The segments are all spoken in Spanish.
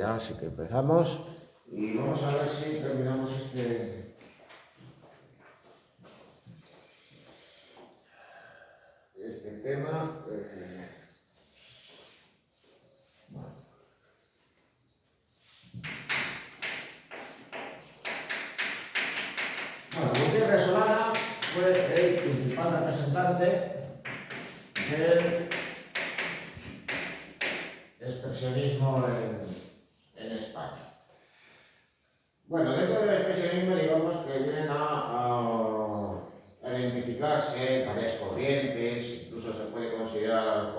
ya sí que empezamos y vamos a ver si terminamos este tema. Bueno, Gutiérrez Solana fue el principal representante del expresionismo en España. Bueno, dentro del expresionismo digamos que vienen a identificarse varias corrientes, incluso se puede considerar al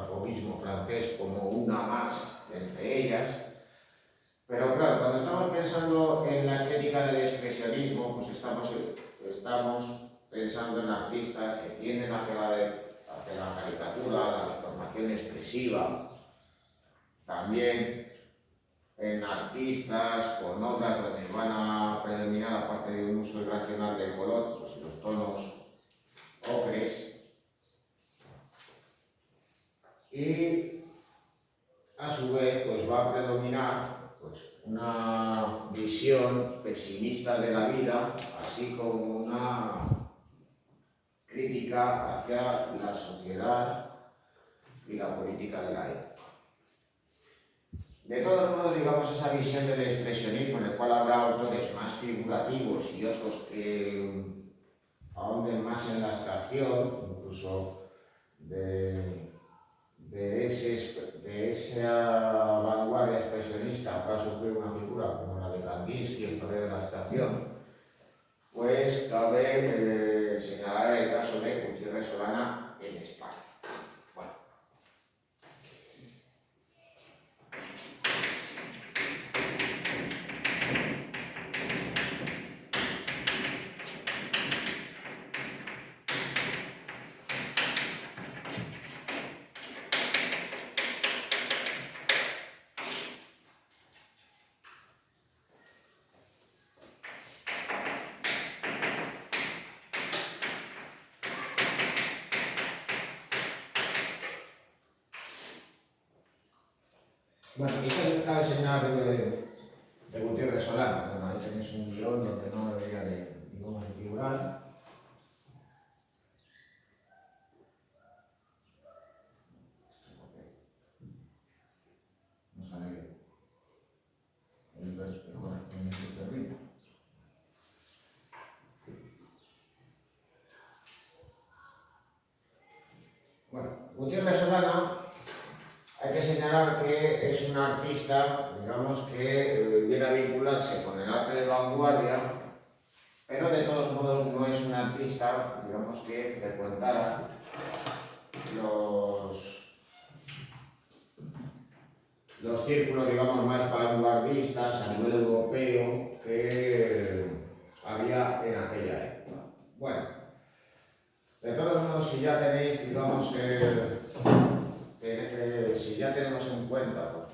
fauvismo francés como una más entre ellas. Pero claro, cuando estamos pensando en la estética del expresionismo, pues estamos pensando en artistas que tienden hacia la caricatura, la deformación expresiva, también en artistas con obras donde van a predominar, aparte de un uso irracional del color, pues los tonos ocres, y a su vez pues va a predominar pues una visión pesimista de la vida, así como una crítica hacia la sociedad y la política de la época. De todos modos, digamos, esa visión del expresionismo, en el cual habrá autores más figurativos y otros que ahonden más en la abstracción, incluso de esa vanguardia expresionista va a surgir una figura como la de Kandinsky, el padre de la abstracción, pues cabe señalar el caso de Gutiérrez Solana en España. Bueno, aquí cabe señalar de Gutiérrez Solana. Bueno, ahí tenéis un guión donde no debería de, digamos, de figurar. No sale el correspondiente terrible. Bueno, Gutiérrez Solana, hay que señalar que es un artista, digamos, que viene a vincularse con el arte de vanguardia, pero de todos modos no es un artista, digamos, que frecuentara los círculos, digamos, más vanguardistas a nivel europeo que había en aquella época. Bueno, de todos modos, si ya tenéis, digamos, si ya tenemos en cuenta pues,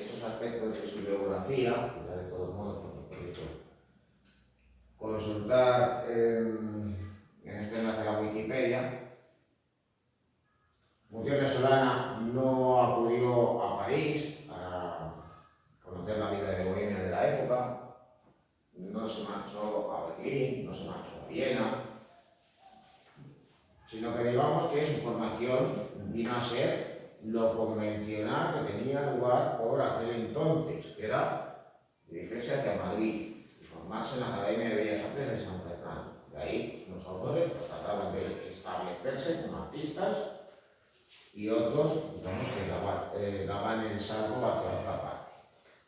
esos aspectos de su biografía, ya de todos modos, pues, podéis consultar en este enlace a la Wikipedia. Gutiérrez Solana no acudió a París a conocer la vida de Bohemia de la época, no se marchó a Berlín, no se marchó a Viena, sino que digamos que su formación vino a ser lo convencional que tenía lugar por aquel entonces, que era dirigirse hacia Madrid y formarse en la Academia de Bellas Artes de San Fernando. De ahí los autores pues, trataban de establecerse como artistas y otros, digamos, que daban el salto hacia otra parte.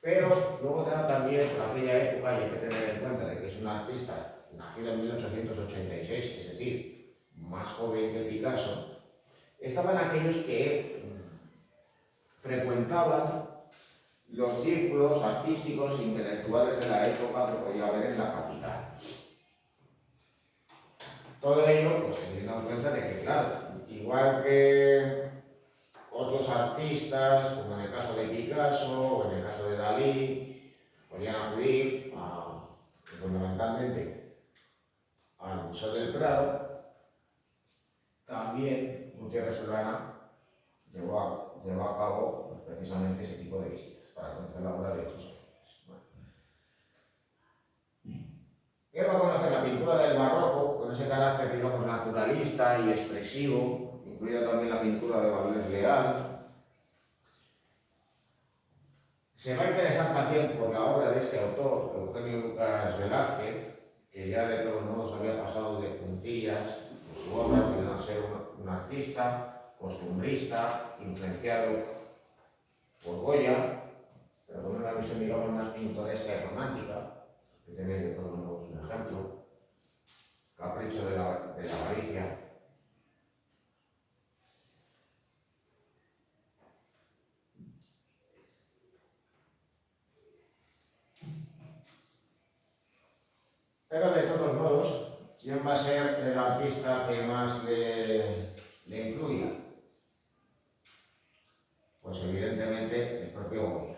Pero luego también, por aquella época, y hay que tener en cuenta de que es un artista nacido en 1886, es decir, más joven que Picasso, estaban aquellos que frecuentaban los círculos artísticos e intelectuales de la época que podía haber en la capital. Todo ello, pues teniendo en cuenta de que, claro, igual que otros artistas, como en el caso de Picasso o en el caso de Dalí, podían acudir fundamentalmente al Museo del Prado, también Gutiérrez Solana llevó a cabo pues, precisamente ese tipo de visitas para conocer la obra pintura del barroco, con ese carácter, digamos, naturalista y expresivo, incluida también la pintura de Valdés Leal. Se va a interesar también por la obra de este autor, Eugenio Lucas Velázquez, que ya de todos modos había pasado de puntillas por su obra, que iba a ser un artista, costumbrista, influenciado por Goya, pero con una visión, digamos, más pintoresca y romántica. Que tenéis de todos modos un ejemplo, Capricho de la avaricia. Pero de todos modos, ¿quién va a ser el artista que más le influya? Pues evidentemente el propio Goya.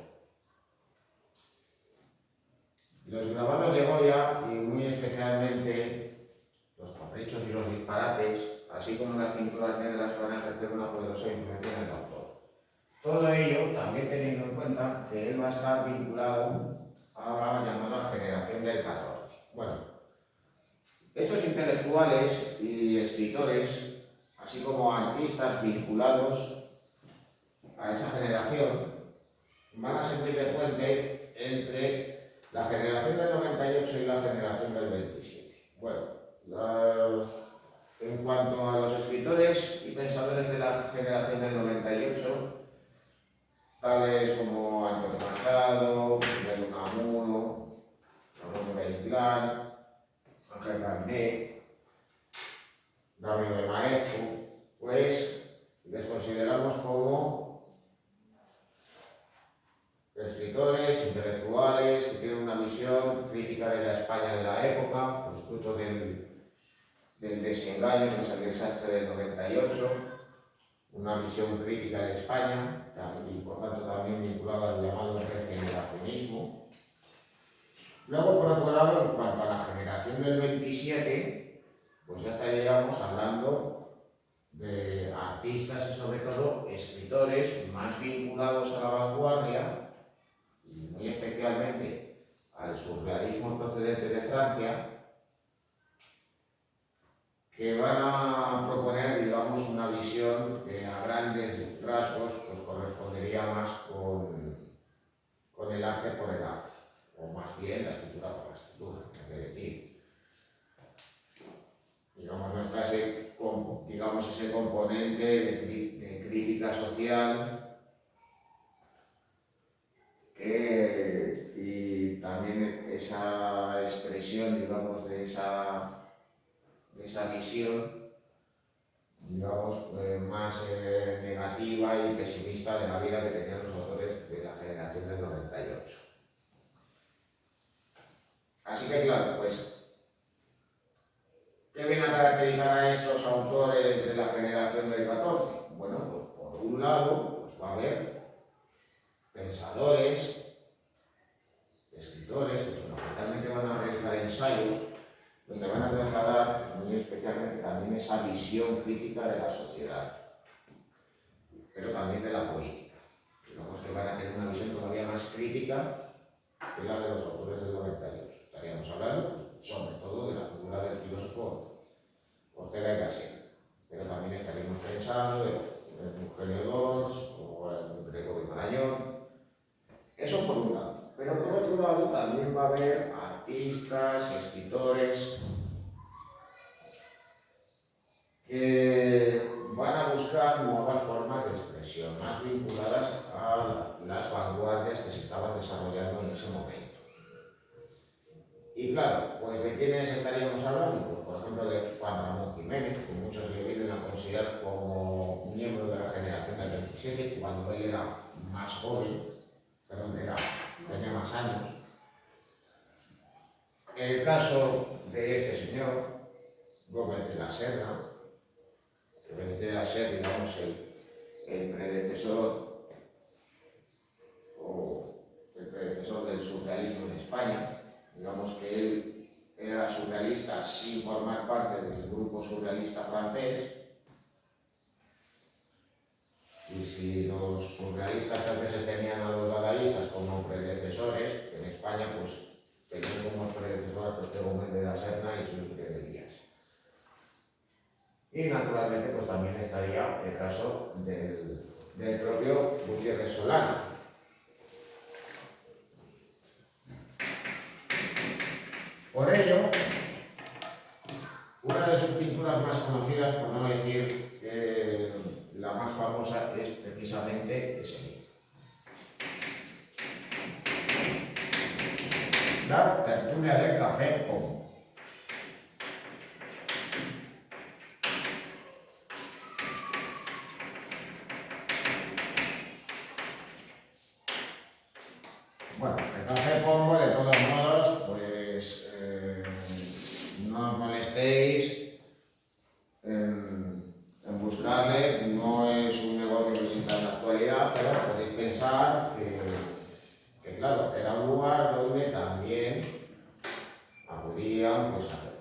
Los grabados de Goya, y muy especialmente los caprichos y los disparates, así como las pinturas negras, van a ejercer una poderosa influencia en el autor. Todo ello también teniendo en cuenta que él va a estar vinculado a la llamada generación del 14. Bueno, estos intelectuales y escritores, así como artistas vinculados a esa generación, van a servir de puente entre la generación del 98 y la generación del 27. Bueno, en cuanto a los escritores y pensadores de la generación del 98, tales como Antonio Machado, Miguel Unamuno, Ramón de Inclán, Ángel Garnier, Ramiro de Maeztu, pues les consideramos como escritores, intelectuales, que tienen una visión crítica de la España de la época, pues fruto del desengaño, que es el desastre del 98, una visión crítica de España, y por tanto también vinculada al llamado regeneracionismo. Luego, por otro lado, en cuanto a la generación del 27, pues ya estaríamos hablando de artistas y sobre todo escritores más vinculados a la vanguardia, y muy especialmente al surrealismo procedente de Francia, que van a proponer, digamos, una visión que a grandes rasgos pues, correspondería más con el arte por el arte, o más bien la escritura por la escritura, es decir, digamos, no está ese componente de crítica social y también esa expresión, digamos, de esa visión, digamos, más negativa y pesimista de la vida que tenían los autores de la generación del 98. Así que claro, pues, ¿qué viene a caracterizar a estos autores de la generación del 14? Bueno, pues por un lado, pues va a haber pensadores, escritores, que fundamentalmente van a realizar ensayos donde van a trasladar, pues, muy especialmente también esa visión crítica de la sociedad, pero también de la política. Digamos que van a tener una visión todavía más crítica que la de los autores del 98. Estaríamos hablando, pues, sobre todo de la figura del filósofo Ortega y Gasset, pero también estaríamos pensando en Eugenio Dors o en Gregorio Marañón. Eso por un lado. Pero por otro lado también va a haber artistas, escritores que van a buscar nuevas formas de expresión, más vinculadas a las vanguardias que se estaban desarrollando en ese momento. Y claro, pues ¿de quiénes estaríamos hablando? Pues por ejemplo de Juan Ramón Jiménez, que muchos le vienen a considerar como miembro de la generación del 27, cuando él era más joven, tenía más años. El caso de este señor, Gómez de la Serna, que vendría a ser, digamos, el predecesor del surrealismo en España. Digamos que él era surrealista sin formar parte del grupo surrealista francés. Y si los surrealistas franceses tenían a los dadaístas como predecesores, en España pues tenían como predecesor a Gómez de la Serna y sus y naturalmente pues también estaría el caso del propio Gutiérrez Solano. Por ello, una de sus pinturas más conocidas, por no decir que la más famosa, es precisamente ese. La tertulia del café Pombo. Bueno, el café Pombo, de todos modos, pues no os molestéis en buscarle. No es un negocio que exista en la actualidad, pero podéis pensar que claro, era un lugar donde también acudían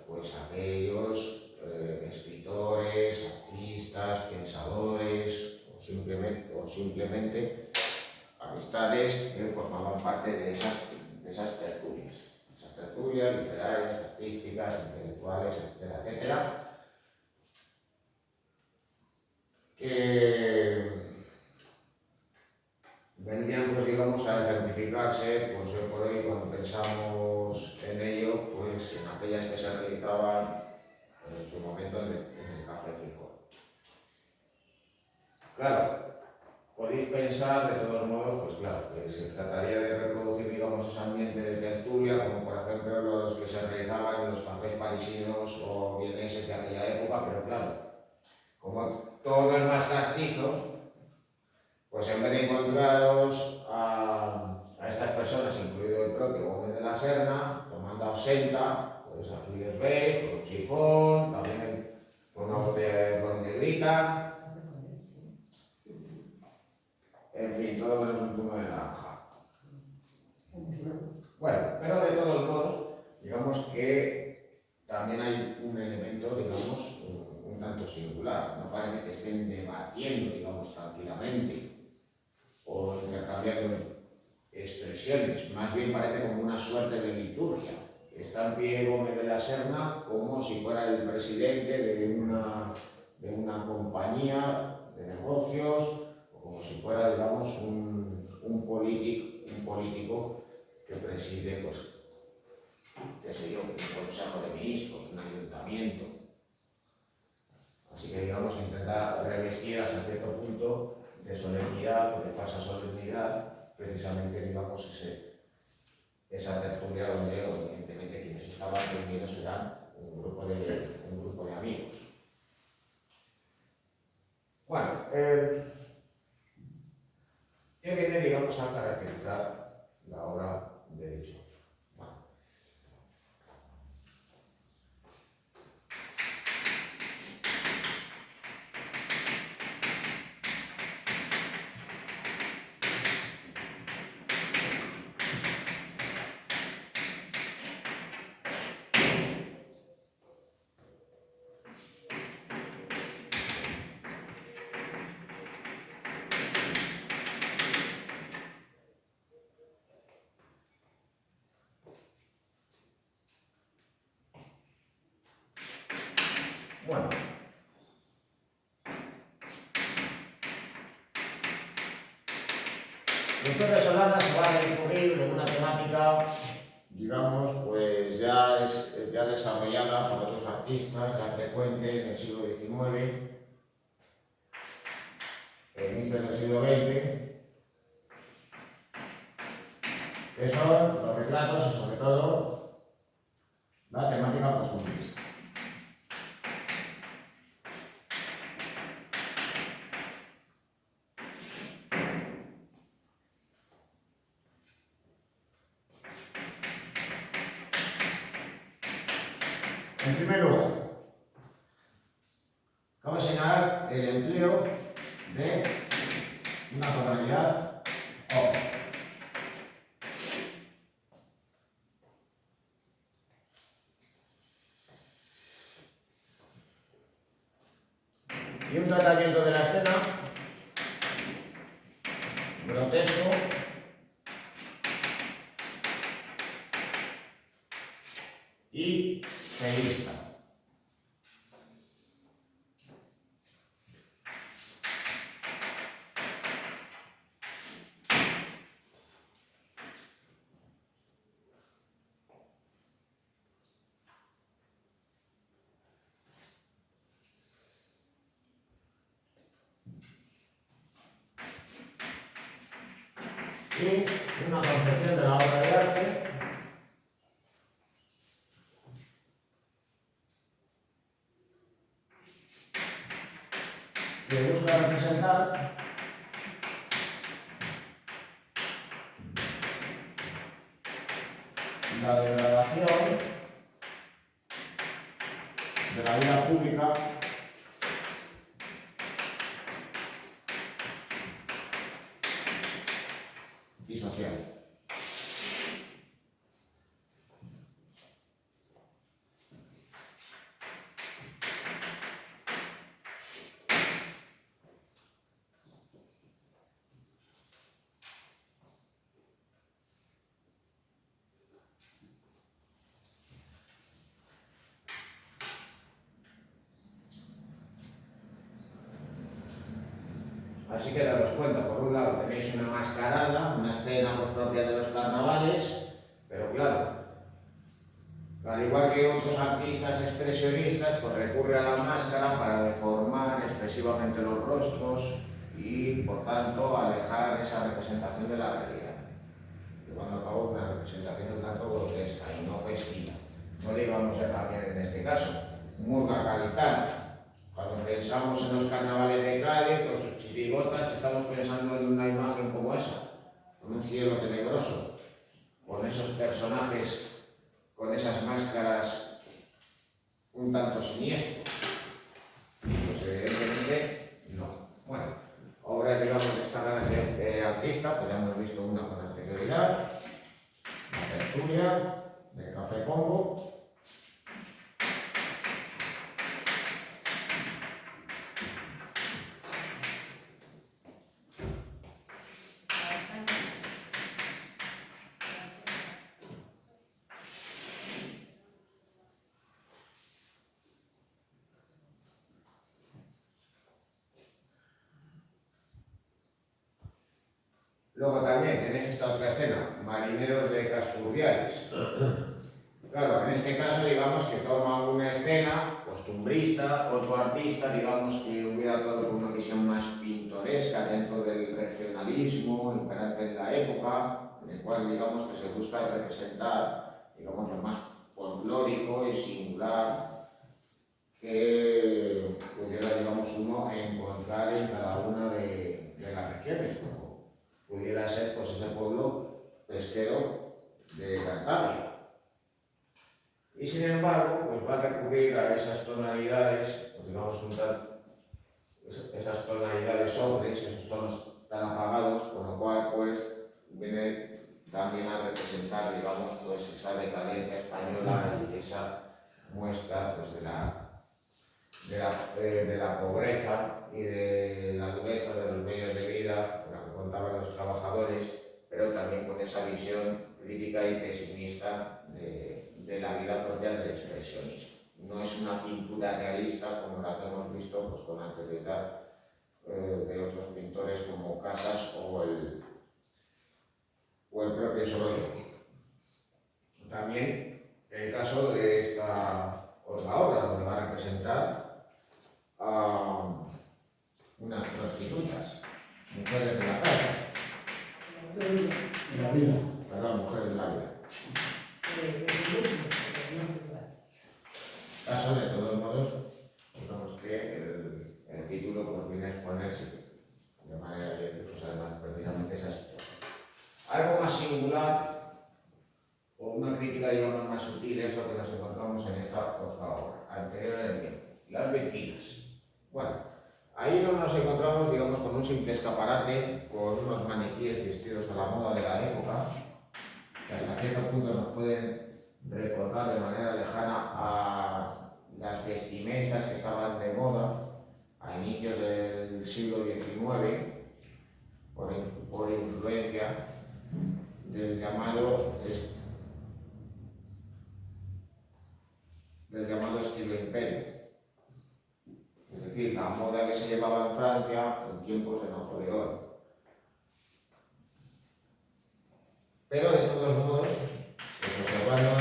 pues aquellos escritores, artistas, pensadores o simplemente amistades que formaban parte de esas tertulias. Esas tertulias literarias, artísticas, intelectuales, etcétera, etcétera, que vendrían, pues digamos, a ejemplificarse, pues hoy por hoy, cuando pensamos en ello, pues en aquellas que se realizaban en su momento en el Café Gijón. Claro, podéis pensar, de todos modos, pues claro, que se trataría de reproducir, digamos, ese ambiente de tertulia, como por ejemplo los que se realizaban en los cafés parisinos o vieneses de aquella época, pero claro, como todo es más castizo, pues en vez de encontraros a estas personas, incluido el propio Gómez de la Serna, tomando absenta, pues aquí les veis, con un sifón, también con una botella de ron negrita, en fin, todo menos un zumo de naranja. Bueno, pero de todos modos, digamos que también hay un elemento, digamos, un tanto singular. No parece que estén debatiendo, digamos, tranquilamente o intercambiando expresiones, más bien parece como una suerte de liturgia. Está en pie Gómez de la Serna como si fuera el presidente de una compañía de negocios, o como si fuera, digamos, un político que preside, pues, qué sé yo, un consejo de ministros, un ayuntamiento. Así que, digamos, intenta revestir hasta cierto punto de solemnidad o de falsa solemnidad, precisamente, digamos, esa tertulia donde, evidentemente, quienes estaban reunidos eran un grupo de amigos. Bueno, ¿qué viene, digamos, a caracterizar la obra de dicho? Bueno, Gutiérrez Solana se va a recurrir de una temática, digamos, pues ya desarrollada por otros artistas, ya frecuente en el siglo XIX, inicios del siglo XX, que son los retratos y sobre todo la temática costumbrista. En primer lugar, cabe señalar el empleo de una tonalidad O. Y un tratamiento de la escena grotesco y feísta. y una concepción de la obra de arte que busca representar la degradación de la vida pública y social. Así que daros cuenta, por un lado tenéis una mascarada, una escena pues, propia de los carnavales, pero claro, al igual que otros artistas expresionistas, pues recurre a la máscara para deformar expresivamente los rostros y, por tanto, alejar esa representación de la realidad. Llevando a cabo una representación un tanto grotesca y no festiva. No digamos ya también en este caso, murga gaditana. Cuando pensamos en los carnavales de Cádiz, con sus chirigotas, estamos pensando en una imagen como esa, con un cielo tenebroso, con esos personajes, con esas máscaras un tanto siniestros. Pues evidentemente no. Bueno, obras digamos destacadas de este artista, pues ya hemos visto una con anterioridad, la tertulia de Café Congo. Luego también tenéis esta otra escena, Marineros de Casturbiales. Claro, en este caso digamos que toma una escena costumbrista, otro artista digamos que hubiera todo una visión más pintoresca dentro del regionalismo imperante en la época, en el cual digamos que se busca representar digamos lo más folclórico y singular que pudiera digamos uno encontrar en cada una de las regiones, como pudiera ser pues ese pueblo pesquero de Cantabria. Y sin embargo, pues va a recurrir a esas tonalidades, pues digamos esas tonalidades sobres, esos tonos tan apagados, con lo cual pues viene también a representar, digamos, pues esa decadencia española y esa muestra pues de la pobreza y de la dureza de los medios de vida con la que contaban los trabajadores, pero también con esa visión crítica y pesimista de la vida propia del expresionismo. No es una pintura realista como la que hemos visto pues, con anterioridad de otros pintores como Casas o el propio Sorolla. También el caso de esta otra obra donde va a representar a unas prostitutas, mujeres de la calle. De la vida. Perdón, mujeres de la vida. Caso de todos modos, digamos que el título pues viene a exponerse de manera que pues, además precisamente esa situación. Algo más singular o una crítica digamos más sutil es lo que nos encontramos en esta otra obra, anterior en el tiempo, las Virginas. Bueno, ahí no nos encontramos digamos con un simple escaparate, con unos maniquíes vestidos a la moda de la época, que hasta cierto punto nos pueden recordar de manera lejana a las vestimentas que estaban de moda a inicios del siglo XIX por influencia del llamado estilo imperio. Es decir, la moda que se llevaba en Francia en tiempos de Napoleón. Pero de todos modos, pues observando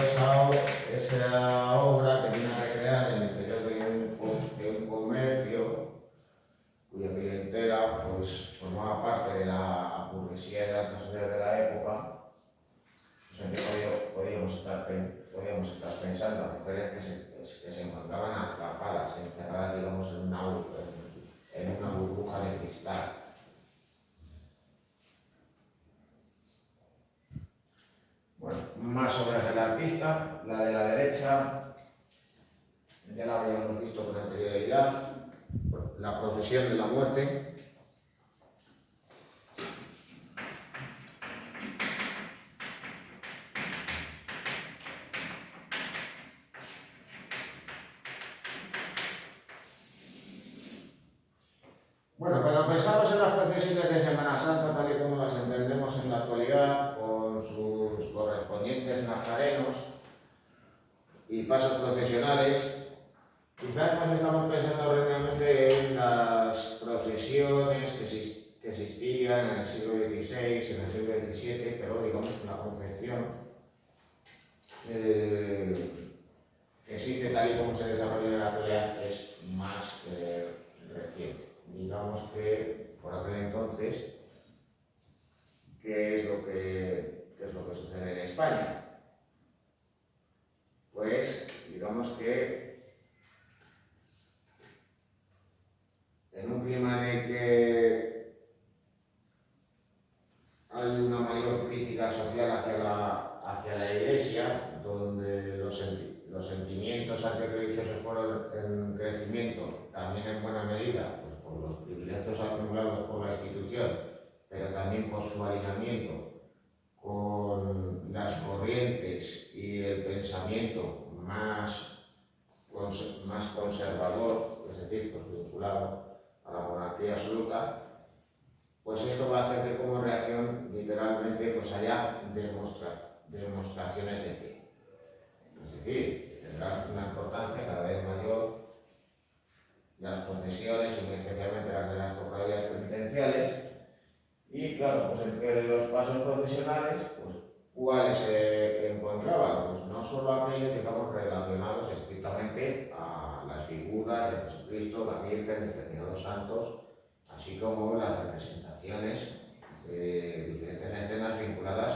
esa obra que viene a recrear el interior de un comercio cuya clientela pues, formaba parte de la burguesía y de la alta sociedad de la mujeres que se encontraban atrapadas, encerradas, digamos, en una burbuja de cristal. Bueno, más obras del artista. La de la derecha ya la habíamos visto con anterioridad, la procesión de la muerte. Bueno, cuando pensamos en las procesiones de Semana Santa, tal y como las entendemos en la actualidad, con sus correspondientes nazarenos y pasos procesionales, quizás más estamos pensando realmente en las procesiones que existían en el siglo XVI, en el siglo XVII, pero digamos que la concepción que existe tal y como se desarrolla en la actualidad es más reciente. Digamos que por aquel entonces, ¿qué es lo que sucede en España? Pues digamos que en un clima en el que hay una mayor crítica social hacia la Iglesia, donde los sentimientos antirreligiosos fueron en crecimiento, también en buena medida, pues por los privilegios acumulados por la institución, pero también por su alineamiento con las corrientes y el pensamiento más conservador, es decir, pues vinculado a la monarquía absoluta, pues esto va a hacer que como reacción literalmente pues haya demostraciones de fe. Es decir, tendrán una importancia cada vez mayor las procesiones, y especialmente las de las cofradías penitenciales. Y claro, pues entre los pasos procesionales, pues ¿cuáles se encontraban? Pues no solo aquellos, digamos, relacionados estrictamente a las figuras de Jesucristo, la Virgen, determinados santos, así como las representaciones de diferentes escenas vinculadas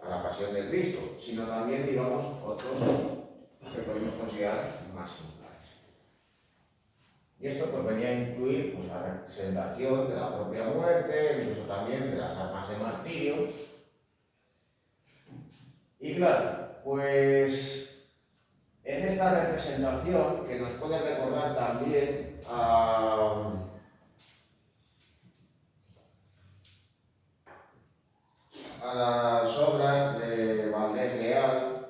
a la pasión de Cristo, sino también, digamos, otros que podemos considerar más singulares. Y esto pues venía a incluir pues, la representación de la propia muerte, incluso también de las armas de martirio. Y claro, pues en esta representación, que nos puede recordar también a las obras de Valdés Leal,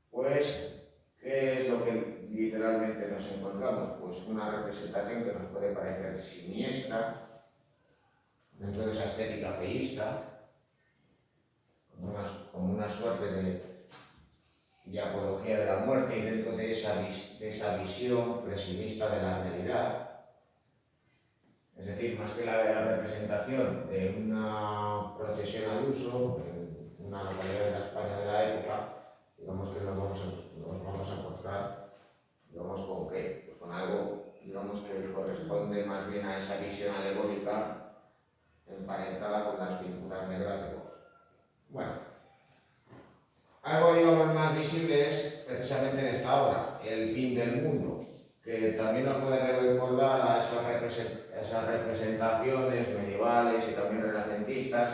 pues, ¿qué es lo que literalmente nos encontramos? Pues una representación que nos puede parecer siniestra, dentro de esa estética feísta, como una suerte de apología de la muerte, y dentro de esa visión pesimista de la realidad. Es decir, más que la representación de una procesión al uso en una localidad de la España de la época, digamos que nos vamos a encontrar, digamos, ¿con qué? Pues con algo, digamos, que corresponde más bien a esa visión alegórica emparentada con las pinturas negras de Goya. Bueno, algo, digamos, más visible es precisamente en esta obra, El fin del mundo, que también nos puede recordar a esas representaciones medievales y también renacentistas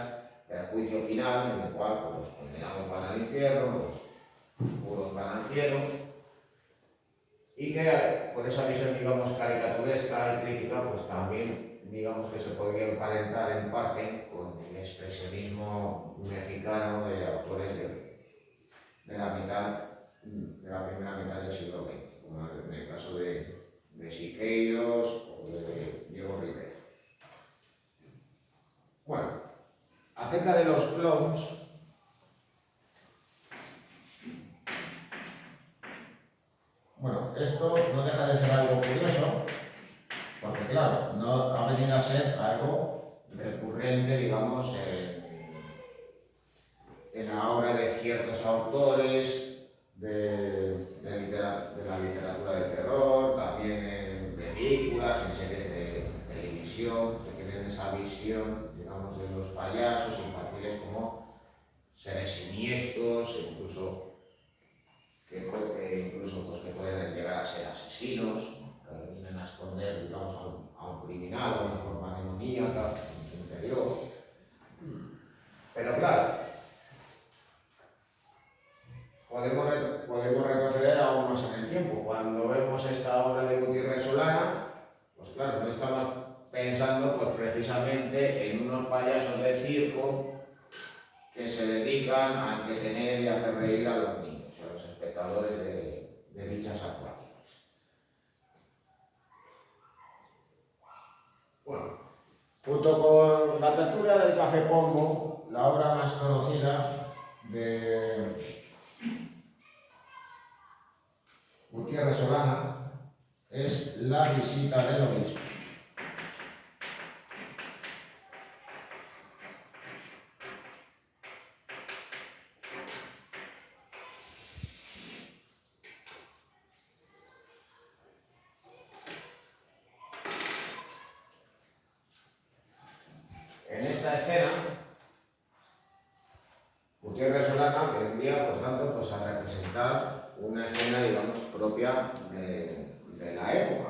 del juicio final, en el cual pues, los condenados van al infierno, los puros van al cielo, y que por esa visión, digamos, caricaturesca y crítica, pues también, digamos, que se podría emparentar en parte con el expresionismo mexicano de autores de la primera mitad del siglo XX, como en el caso de Siqueiros o de Diego Rivera. Bueno, acerca de los clowns, bueno, esto no deja de ser algo curioso, porque claro, no ha venido a ser algo recurrente, digamos, en la obra de ciertos autores de la literatura de terror, también en películas, en series de televisión, que tienen esa visión, digamos, de los payasos infantiles como seres siniestros, incluso que incluso pues, que pueden llegar a ser asesinos, que vienen a esconder, digamos, a un criminal o una forma demoníaca en su interior. Pero claro, podemos retroceder aún más en el tiempo. Cuando vemos esta obra de Gutiérrez Solana, pues claro, no estamos pensando pues, precisamente en unos payasos de circo que se dedican a entretener y a hacer reír a los niños y a los espectadores de dichas actuaciones. Bueno, junto con La tertulia del Café Pombo, la obra más conocida de Gutiérrez Solana es La visita del obispo. En esta escena, Gutiérrez Solana vendría, por tanto, pues, a representar una escena, digamos, propia de la época.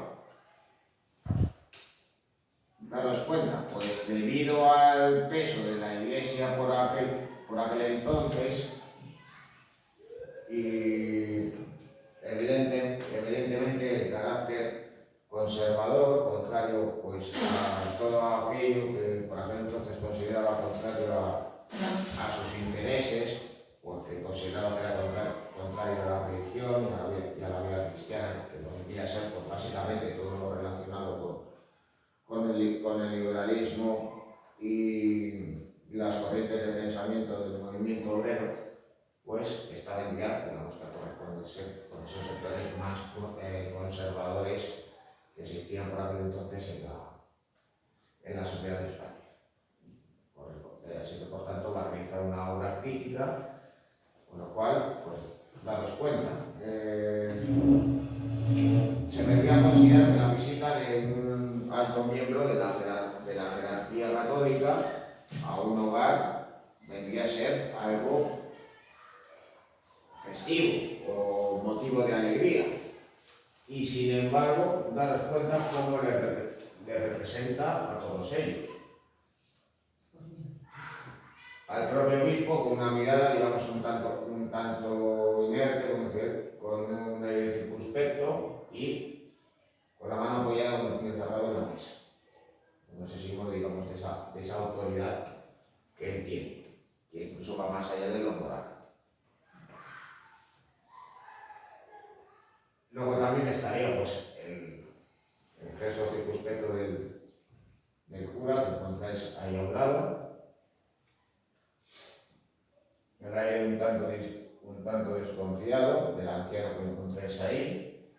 Daros cuenta, pues debido al peso de la Iglesia por aquel entonces, y evidentemente el carácter conservador, contrario pues, a todo aquello que por aquel entonces consideraba contrario a sus intereses, porque consideraba que era contrario a la religión y a la vida cristiana, que lo debía ser pues, básicamente todo lo relacionado con el liberalismo y las corrientes de pensamiento del movimiento obrero, pues estaban ya, digamos, que a corresponderse con esos sectores más conservadores que existían por aquel entonces en la sociedad de España. Así que, por tanto, va a realizar una obra crítica, con lo cual, pues, daros cuenta. Se vendría a considerar que la visita de un alto miembro de la jerarquía católica a un hogar vendría a ser algo festivo o motivo de alegría. Y sin embargo, daros cuenta cómo le representa a todos ellos. Al propio obispo con una mirada, digamos, un tanto inerte, con un aire circunspecto y con la mano apoyada con el puño cerrado en la mesa. No sé si digamos, de esa autoridad que él tiene, que incluso va más allá de lo moral. Luego también estaría pues, el gesto circunspecto del cura, que encontráis ahí a un lado. El aire un tanto desconfiado del anciano que encontráis ahí,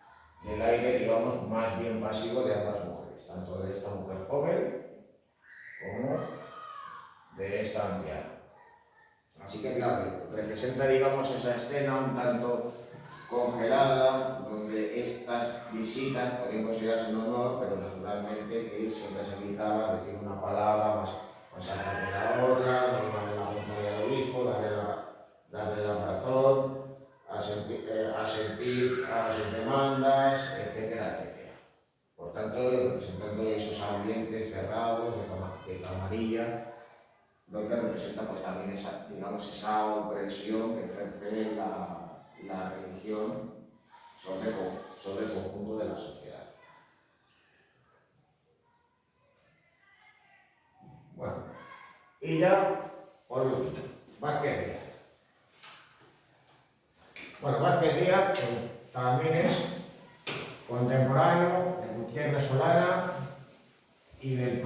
y el aire, digamos, más bien pasivo de ambas mujeres, tanto de esta mujer joven como de esta anciana. Así que, claro, representa, digamos, esa escena un tanto congelada, donde estas visitas podían considerarse un honor, pero naturalmente que siempre se evitaba decir una palabra más allá de la otra, no iban en la contraria al obispo, darle la razón, asentir a sus demandas, etcétera, etcétera. Por tanto, representando esos ambientes cerrados de camarilla, donde representa pues, también esa, digamos, esa opresión que ejerce la religión sobre el conjunto de la sociedad. Bueno, y ya, por último, Vázquez Díaz. Bueno, Vázquez Díaz pues, también es contemporáneo de Gutiérrez Solana y del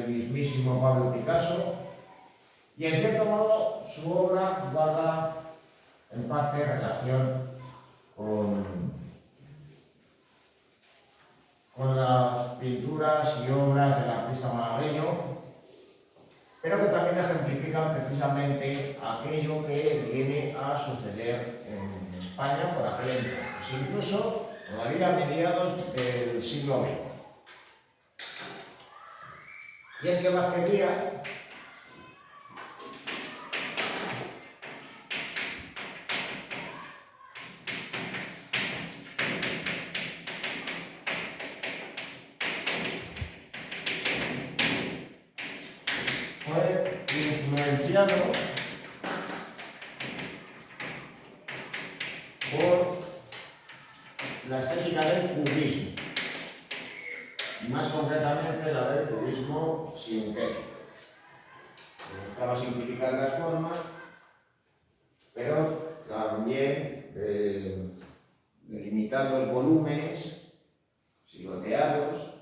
mismísimo Pablo Picasso, y en cierto modo su obra guarda en parte relación con las pinturas y obras del artista malagueño, pero que también ejemplifican precisamente aquello que viene a suceder en España por aquel entonces, incluso todavía a mediados del siglo XX. Y es que Vázquez Díaz influenciado por la estética del cubismo, y más concretamente la del cubismo sintético. Buscaba simplificar las formas, pero también delimitar los volúmenes, silotearlos,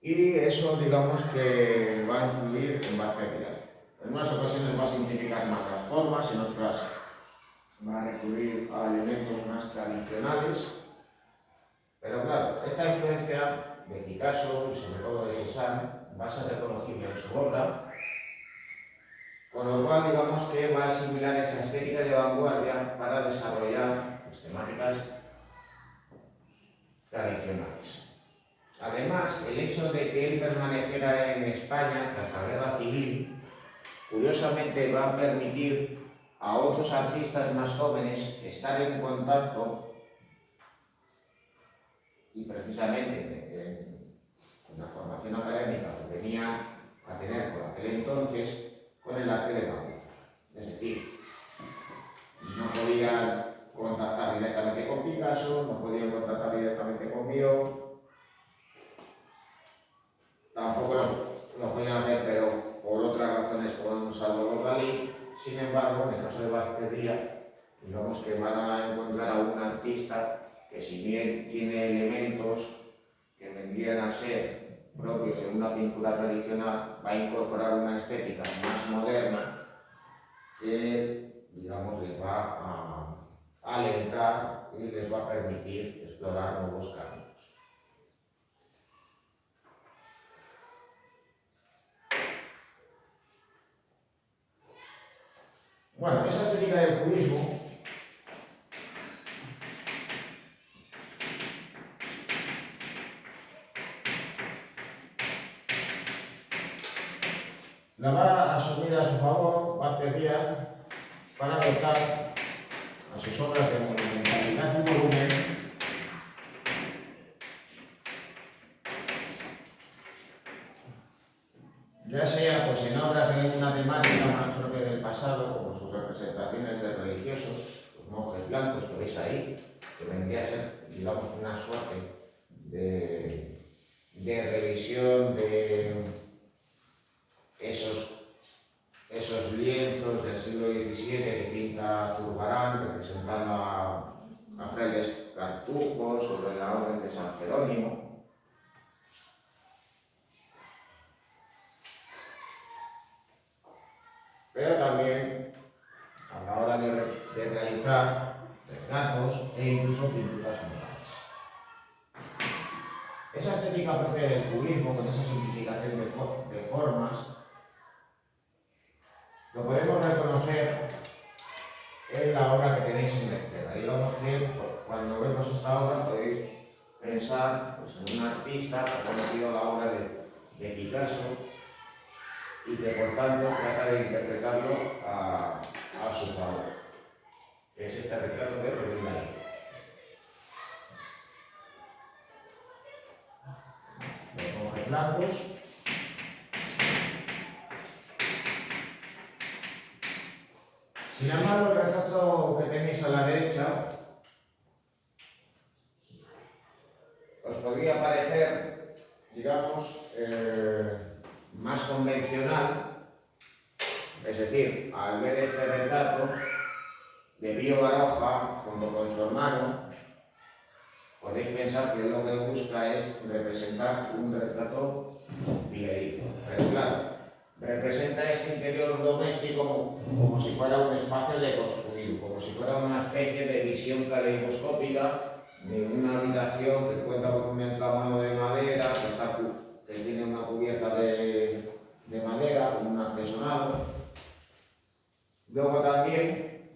y eso, digamos, que va a influir en material. En unas ocasiones va a simplificar más las formas, en otras va a recurrir a elementos más tradicionales, pero claro, esta influencia de Picasso y sobre todo de Cézanne va a ser reconocible en su obra, con lo cual digamos que va a asimilar esa estética de vanguardia para desarrollar pues, temáticas tradicionales. Además, el hecho de que él permaneciera en España tras la Guerra Civil, curiosamente va a permitir a otros artistas más jóvenes estar en contacto y precisamente en la formación académica que venía a tener por aquel entonces con el arte de vanguardia. Es decir, no podían contactar directamente con Picasso, no podían contactar directamente con Miró, tampoco lo podían hacer, pero por otras razones con Salvador Dalí. Sin embargo, en el caso de Vázquez Díaz, digamos que van a encontrar a un artista que, si bien tiene elementos que vendrían a ser propios de una pintura tradicional, va a incorporar una estética más moderna que, digamos, les va a alentar y les va a permitir explorar nuevos caminos. Bueno, esa estética del cubismo la va a asumir a su favor Vázquez Díaz para dotar a sus obras de monumentalidad y volumen, ya sea pues, en obras de una temática más propia del pasado, como sus representaciones de religiosos, los monjes blancos que veis ahí, que vendría a ser, digamos, una suerte de revisión de esos lienzos del siglo XVII que pinta Zurbarán representando a frailes cartujos sobre la orden de San Jerónimo. Pero también a la hora de realizar retratos e incluso pinturas murales. Esa estética propia del cubismo, con esa simplificación de formas, lo podemos reconocer en la obra que tenéis en la izquierda. Digamos que cuando vemos esta obra podéis pensar pues, en un artista que ha conocido la obra de Picasso y que por tanto trata de interpretarlo a su favor, que es este retrato de Rubén Darío. Los monjes blancos. Sin embargo, el retrato que tenéis a la derecha os podría parecer, digamos, más convencional. Es decir, al ver este retrato de Pío Baroja junto con su hermano, podéis pensar que lo que busca es representar un retrato fidedigno. Pero claro, representa este interior doméstico como si fuera un espacio deconstruido, como si fuera una especie de visión caleidoscópica de una habitación que cuenta con un entramado de madera, que tiene una cubierta de madera, con un artesonado. Luego también,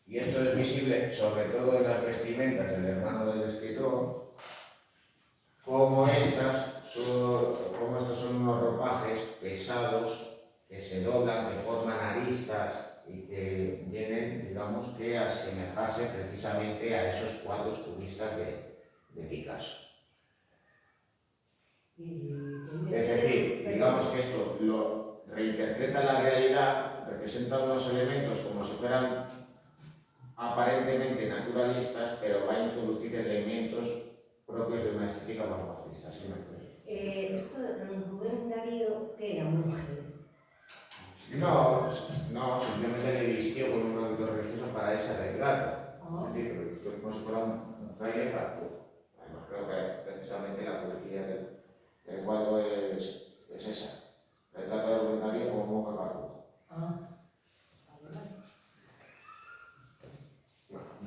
y esto es visible sobre todo en las vestimentas del hermano del escritor, como estos son unos ropajes pesados que se doblan, que forman aristas y que vienen, digamos, que a asemejarse precisamente a esos cuadros cubistas de Picasso. Es decir, digamos que esto lo reinterpreta la realidad, representa unos elementos como si fueran aparentemente naturalistas, pero va a introducir elementos propios de una estética vanguardista. ¿Sí me entiendes? Esto de Rubén Darío, ¿qué era? ¿Monje? No, simplemente le vistió con un hábito religioso para ese retrato. Es decir, lo vistió como si fuera un fraile cartujo. Además, creo que precisamente la publicidad del cuadro es esa. Retrato de Rubén Darío como monje cartujo.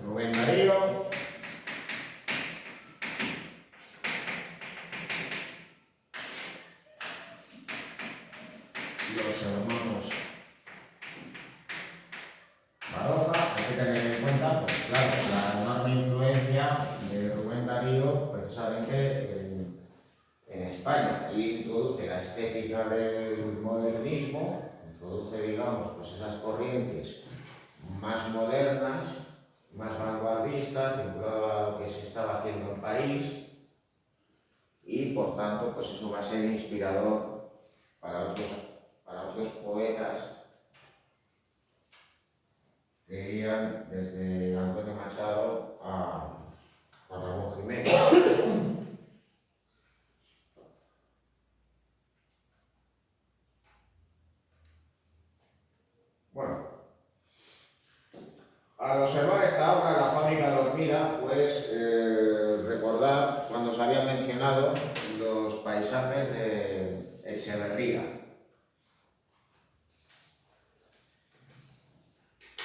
Rubén Darío. Los hermanos Baroja, hay que tener en cuenta, pues claro, la enorme influencia de Rubén Darío precisamente en España. Él introduce la estética del modernismo, introduce, digamos, pues esas corrientes más modernas, más vanguardistas, vinculado a lo que se estaba haciendo en París, y por tanto, pues eso va a ser inspirador para otros poetas que iban desde Antonio Machado a Ramón Jiménez. Bueno, al observar esta obra, La fábrica dormida, pues recordar cuando os había mencionado los paisajes de Echeverría.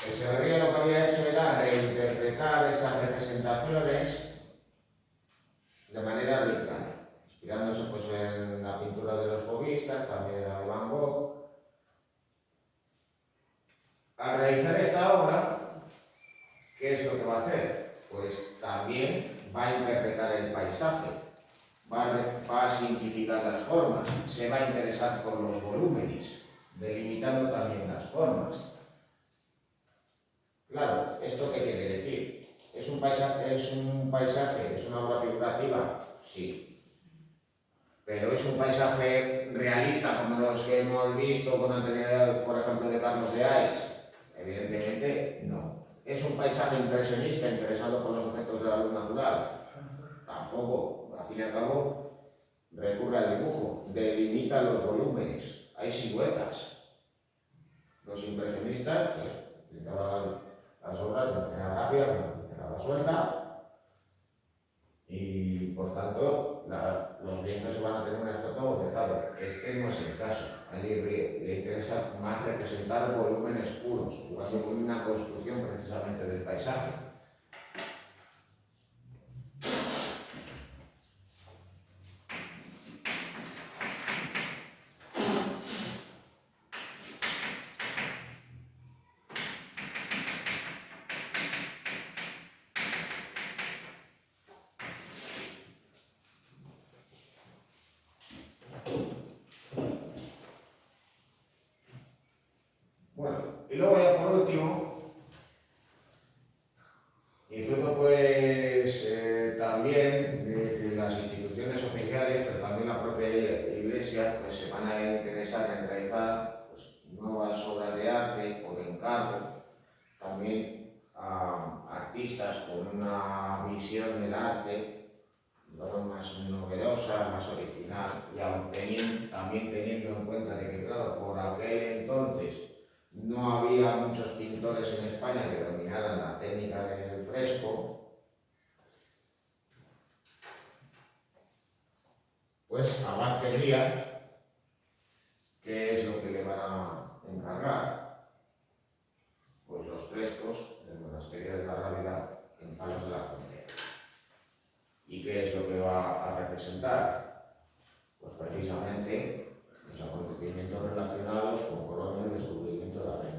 Echeverría lo que había hecho era reinterpretar estas representaciones de manera arbitraria, inspirándose pues, en la pintura de los fauvistas, también en la de Van Gogh. Al realizar esta obra, ¿qué es lo que va a hacer? Pues también va a interpretar el paisaje, va a simplificar las formas, se va a interesar por los volúmenes, delimitando también las formas. Claro, ¿esto qué quiere decir? ¿Es un paisaje, es una obra figurativa? Sí. Pero es un paisaje realista como los que hemos visto con anterioridad, por ejemplo, de Carlos de Ais. Evidentemente, no. ¿Es un paisaje impresionista interesado por los efectos de la luz natural? Tampoco. Al fin y al cabo, recurre al dibujo, delimita los volúmenes, hay siluetas. Los impresionistas, pues, pintaban las obras de manera rápida, con una pincelada suelta, y por tanto los lienzos van a tener un aspecto bocetado. Este no es el caso. A él le interesa más representar volúmenes puros, jugando con una construcción precisamente del paisaje. Bueno, y luego ya por último, y fruto pues también de las instituciones oficiales, pero también la propia Iglesia, pues se van a interesar en realizar pues, nuevas obras de arte por encargo, también a artistas con una visión del arte más novedosa, más original, y aún también teniendo en cuenta de que, claro, por aquel entonces no había muchos pintores en España que dominaran la técnica del fresco, pues a Vázquez Díaz, ¿qué es lo que le van a encargar? Pues los frescos del monasterio de la Rábida en Palos de la Frontera. ¿Y qué es lo que va a representar? Pues precisamente los acontecimientos relacionados con Colón y el descubrimiento de América.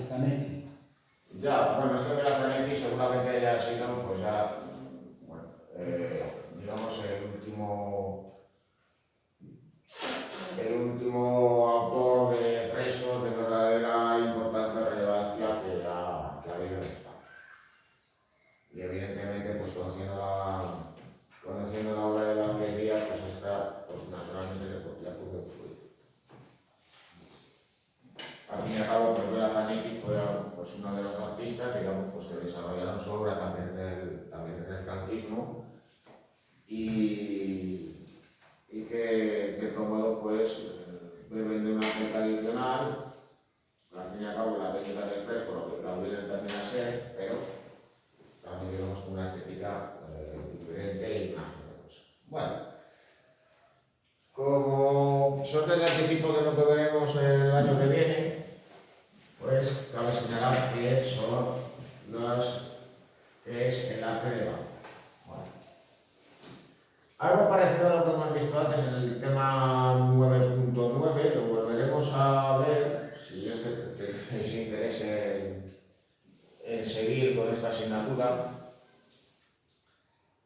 Zanetti. Ya, bueno, es que Zanetti seguramente haya sido, pues ya, bueno, digamos, el último autor de frescos de verdadera importancia y relevancia que ha habido en España. Y evidentemente, pues conociendo la obra de Vázquez Díaz, pues esta, pues naturalmente la pudo influir. Al fin y al cabo, pues Zanetti fue pues, uno de los artistas, digamos, pues, que desarrollaron su obra también desde el franquismo y que, en cierto modo, pues, beben de una fe tradicional. Al fin y al cabo, la técnica del fresco lo que la viene también a ser, pero también digamos una estética diferente y más generosa. Bueno, como suerte de anticipo de lo que veremos el año que viene, pues cabe señalar que es el arte de banco. Bueno. Algo parecido a lo que hemos visto antes en el tema 9.9, lo volveremos a ver si es que tenéis interés en seguir con esta asignatura,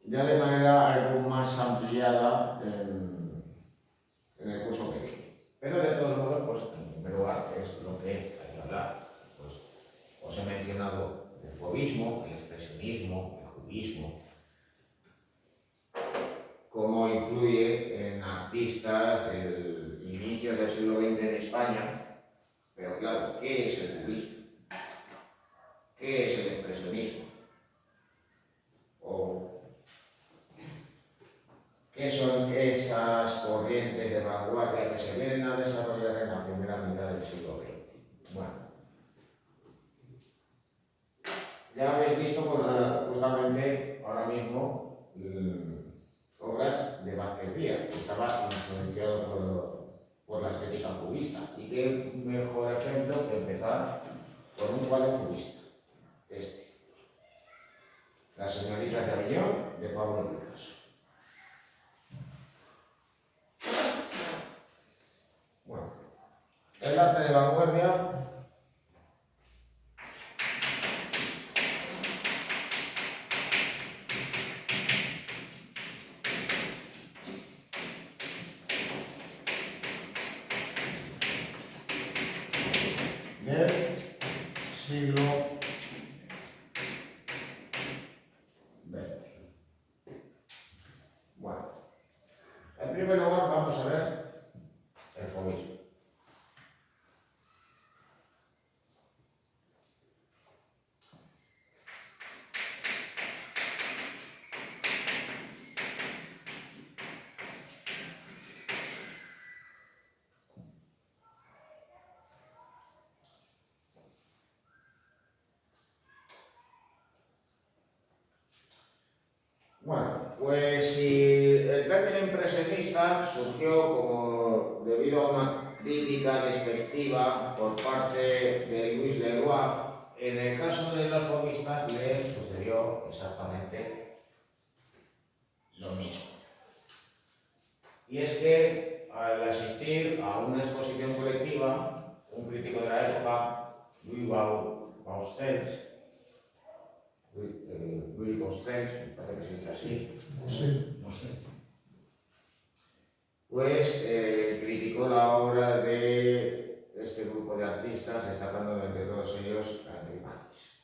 ya de manera algo más ampliada en el curso que viene. Pero de todos modos, pues en primer lugar, que es lo que hay que hablar, pues os he mencionado el fauvismo, el expresionismo, el cubismo, cómo influye en artistas de inicios del siglo XX en España. Pero claro, ¿qué es el cubismo? ¿Qué es el expresionismo? ¿O qué son esas corrientes de vanguardia que se vienen a desarrollar en la primera mitad del siglo XX? Bueno, ya habéis visto justamente ahora mismo obras de Vázquez Díaz, que estaba influenciado por la estética cubista. Y qué mejor ejemplo que empezar por un cuadro cubista, Las señoritas de Aviñón, de Pablo Picasso. Bueno, el arte de vanguardia del siglo XX. Bueno, en primer lugar vamos a ver el fauvismo. Bueno, pues si el término impresionista surgió como debido a una crítica despectiva por parte de Louis Leroy, en el caso de los fauvistas les sucedió exactamente lo mismo. Y es que al asistir a una exposición colectiva, un crítico de la época, Louis Baucels, me parece que se dice así. No sé. Pues criticó la obra de este grupo de artistas, destacando entre todos ellos a Henri Matisse,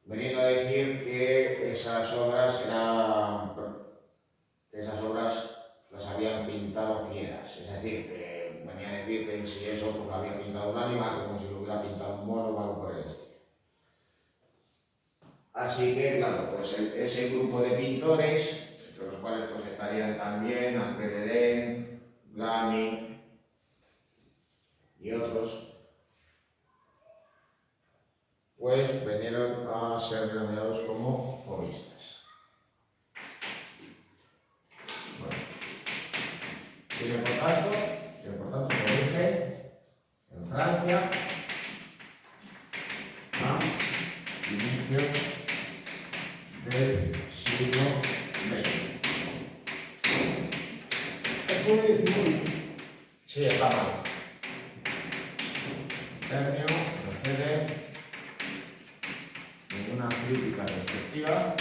veniendo a decir que esas obras las habían pintado fieras, es decir, que venía a decir que si eso pues lo había pintado un animal, como si lo hubiera pintado un mono o algo por el estilo. Así que, claro, pues ese grupo de pintores, entre los cuales pues estarían también André Derain, Vlaminck y otros, pues vinieron a ser denominados como fauvistas. Bueno, tiene por tanto su origen en Francia a inicios del siglo XX. El siglo XIX. Sí, está mal. Término precede ninguna crítica destructiva.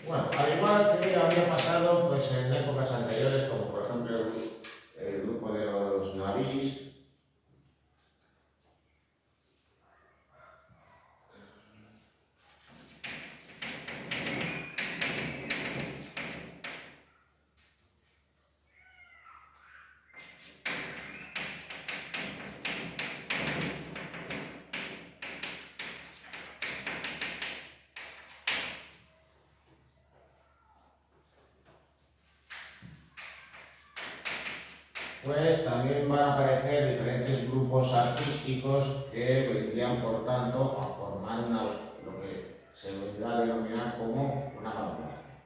Bueno, al igual que había pasado pues, en épocas anteriores, como por ejemplo el grupo de los navís, pues también van a aparecer diferentes grupos artísticos que vendrían, por tanto, a formar lo que se vendrá a denominar como una vanguardia.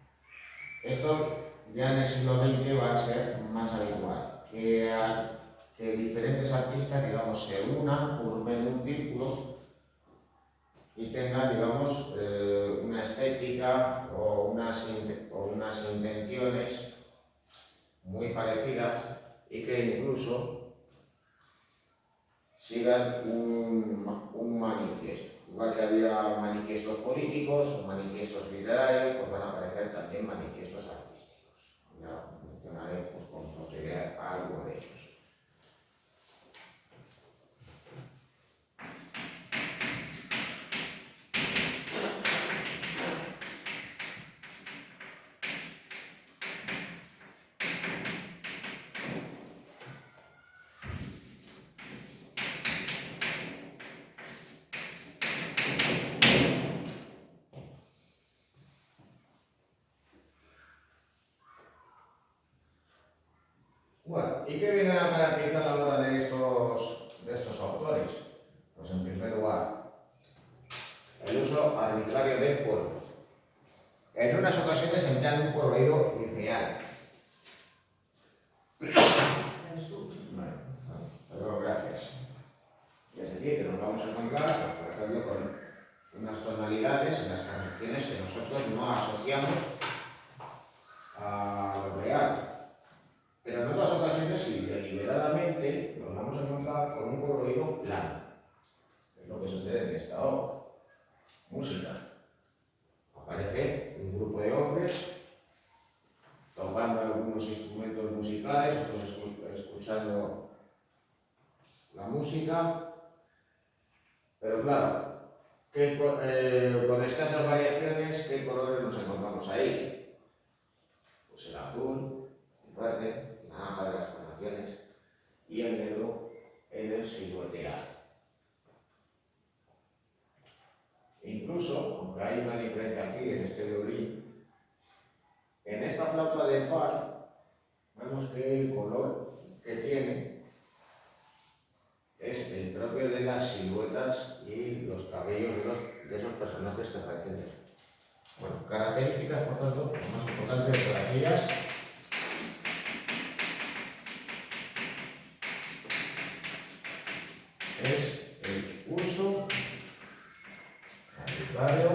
Esto ya en el siglo XX va a ser más habitual, que diferentes artistas, digamos, se unan, formen un círculo y tengan, digamos, una estética o unas intenciones muy parecidas y que incluso sigan un manifiesto. Igual que había manifiestos políticos o manifiestos literarios, pues van a aparecer también manifiestos artísticos. Ya mencionaré pues, con posterioridad algo de ellos. Bueno, ¿y qué viene a caracterizar la obra de estos autores? Pues en primer lugar, el uso arbitrario del color. En unas ocasiones emplean un colorido irreal. Bueno, gracias. Es decir, que nos vamos a encontrar, pues, por ejemplo, con unas tonalidades en las canciones que nosotros no asociamos a lo real. Pero en otras ocasiones, y deliberadamente, nos vamos a encontrar con un colorido plano. Es lo que sucede en esta obra. Música. Aparece un grupo de hombres tocando algunos instrumentos musicales, otros escuchando la música. Pero claro, con escasas variaciones, ¿qué colores nos encontramos ahí? Pues el azul, el verde, el naranja de las carnaciones y el negro en el silueteado. Incluso, aunque hay una diferencia aquí en este violín, en esta flauta de par vemos que el color que tiene es el propio de las siluetas y los cabellos de esos personajes que aparecen dentro. Bueno, características, por tanto, lo más importante de todas ellas es el uso arbitrario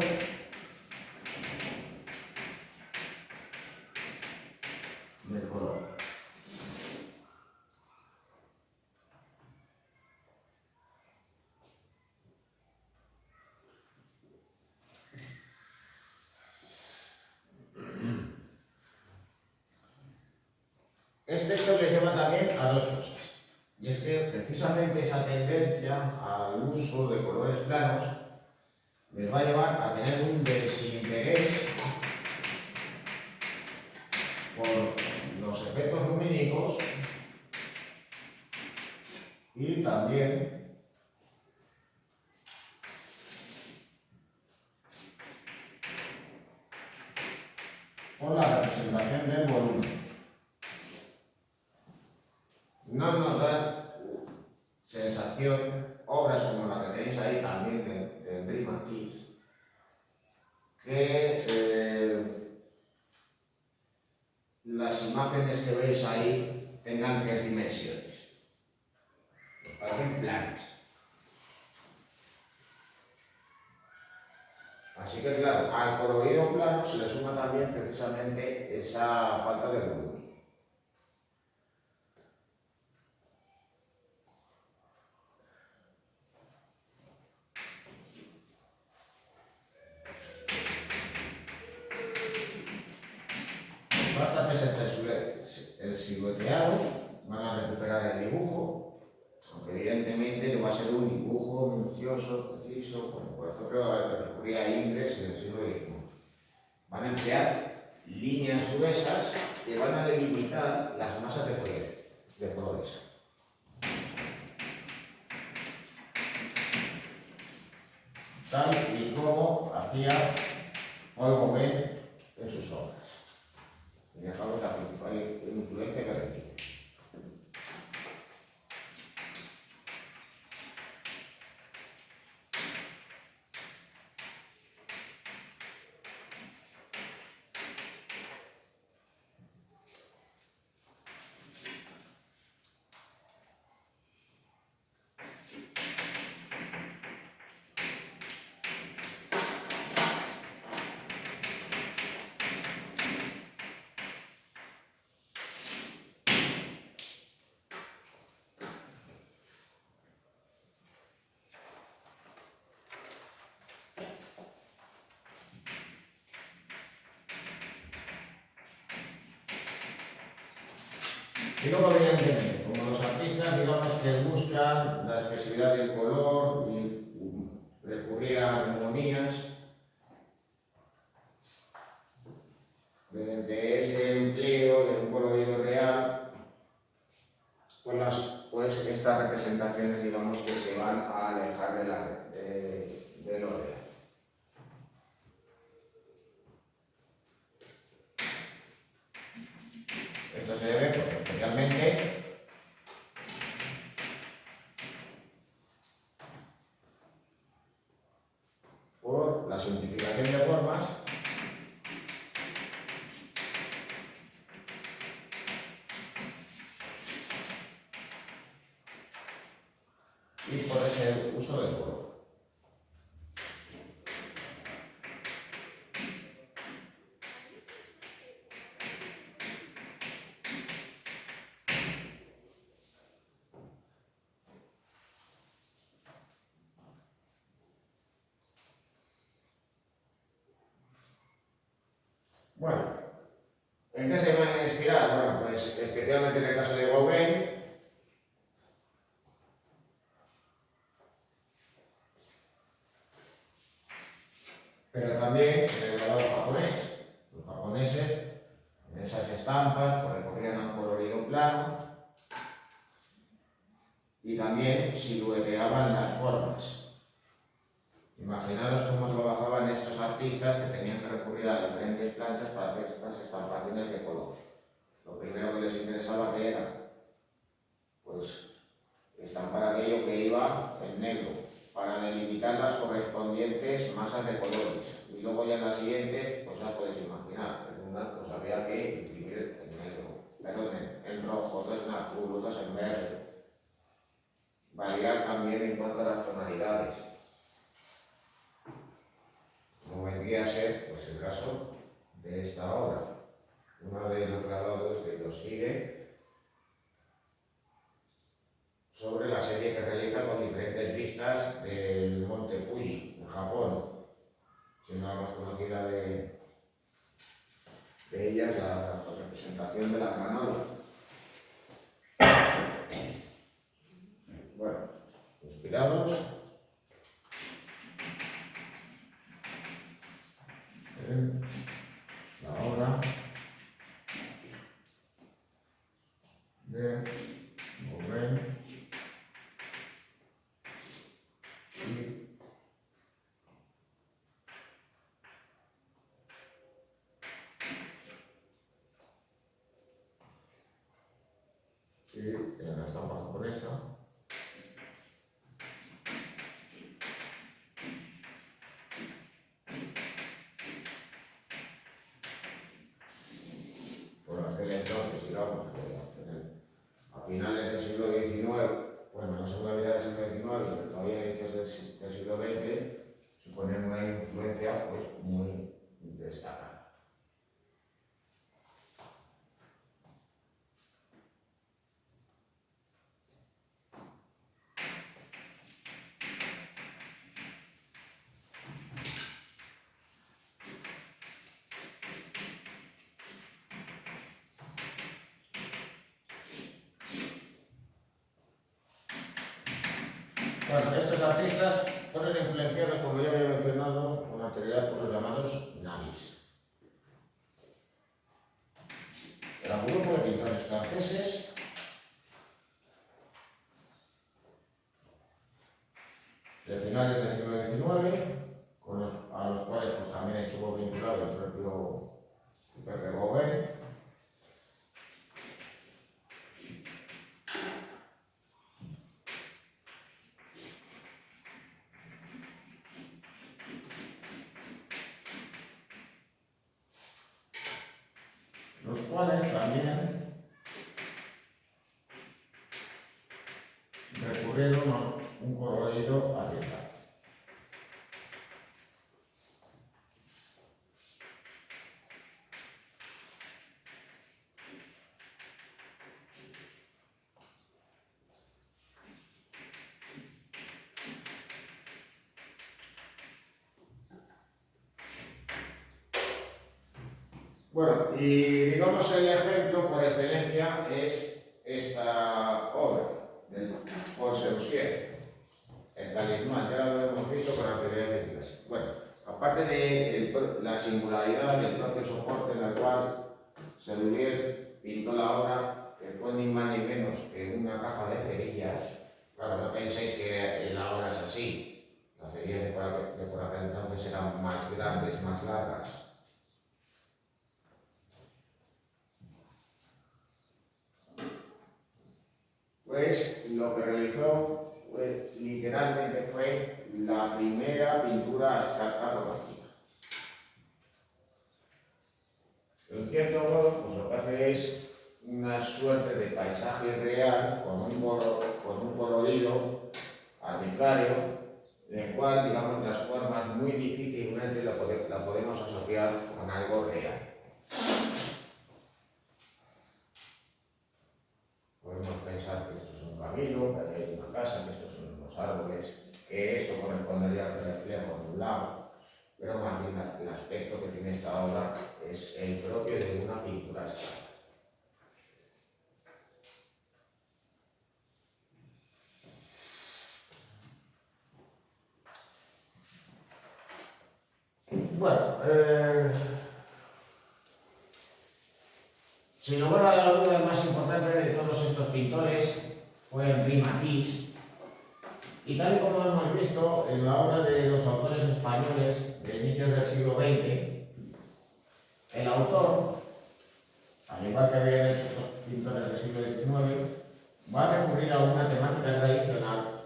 del color. Este hecho les lleva también a dos cosas. Y es que precisamente esa tendencia al uso de colores planos les va a llevar a tener un desinterés por los efectos lumínicos y también por la representación del volumen. representación, obras como la que tenéis ahí también en Dream Artist, que las imágenes que veis ahí tengan 3 dimensiones. Nos parecen planas. Así que claro, al colorido plano se le suma también precisamente esa falta de volumen. Basta que el silueteado, van a recuperar el dibujo, aunque evidentemente no va a ser un dibujo minucioso, preciso, como por ejemplo al que recurría Ingres en el siglo XIX. Van a emplear líneas gruesas que van a delimitar las masas de colores. Tal y como hacía Paul Gauguin en sus obras. Y fijaos la principal influencia que recibe. Y luego, evidentemente, como los artistas, digamos que buscan la expresividad del color y recurrir a armonías, mediante ese empleo de un colorido real, pues estas representaciones, digamos que se van a alejar de lo real. Esto se debe, pues, especialmente por la simplificación de formas y por ese uso del color. Bueno, ¿en qué se van a inspirar? Bueno, pues especialmente en el caso de Gauguin, pero también en el grabado japonés. Los japoneses, en esas estampas, pues recurrían a un colorido plano y también silueteaban las formas. Imaginaros cómo trabajaban estos artistas que tenían que recurrir a diferentes planchas para hacer estas estampaciones de color. Lo primero que les interesaba que era, pues, estampar aquello que iba en negro, para delimitar las correspondientes masas de colores. Y luego ya en las siguientes, pues ya podéis imaginar, en unas pues había que imprimir en negro, perdón, en rojo, otras en azul, otras en verde. Variar también en cuanto a las tonalidades. Como vendría a ser, pues, el caso de esta obra. Uno de los grabados de los sigue sobre la serie que realiza con diferentes vistas del monte Fuji, en Japón, siendo la más conocida de ellas la representación de la granola. Bueno, inspirados en la obra de Gauguin y en la estampa japonesa digamos, que a finales del siglo XIX, bueno, en la segunda mitad del siglo XIX y todavía a inicios del siglo XX, suponen una influencia pues, muy destacada. Bueno, estos artistas fueron influenciados, como ya había mencionado con anterioridad, por los llamados nabis. Era un grupo de pintores franceses de finales del siglo XIX, a los cuales pues, también estuvo vinculado el propio Pepe Gauguin. Los cuales también recurrieron a un colorido ambiental. Bueno, y digamos el ejemplo por excelencia es esta obra del Paul Seussier, el talismán. Ya lo hemos visto con anterioridad de clase. Bueno, aparte de la singularidad del propio soporte en el cual Seussier pintó la obra, que fue ni más ni menos que una caja de cerillas. Claro, no penséis que la obra es así. Las cerillas de por aquel entonces eran más grandes, más largas. Pues lo que realizó literalmente fue la primera pintura abstracta conocida. En cierto modo, pues lo que hace es una suerte de paisaje real con un colorido arbitrario, en el cual, digamos, las formas muy difícilmente la podemos asociar con algo real. Podemos pensar que esto es un camino, que hay una casa, que estos son unos árboles, que esto correspondería al reflejo de un lago, pero más bien el aspecto que tiene esta obra es el propio de una pintura abstracta. Bueno, sin lugar a la duda, el más importante de todos estos pintores fue Henri Matisse, y tal y como hemos visto en la obra de los autores españoles de inicios del siglo XX, el autor, al igual que habían hecho estos pintores del siglo XIX, va a recurrir a una temática tradicional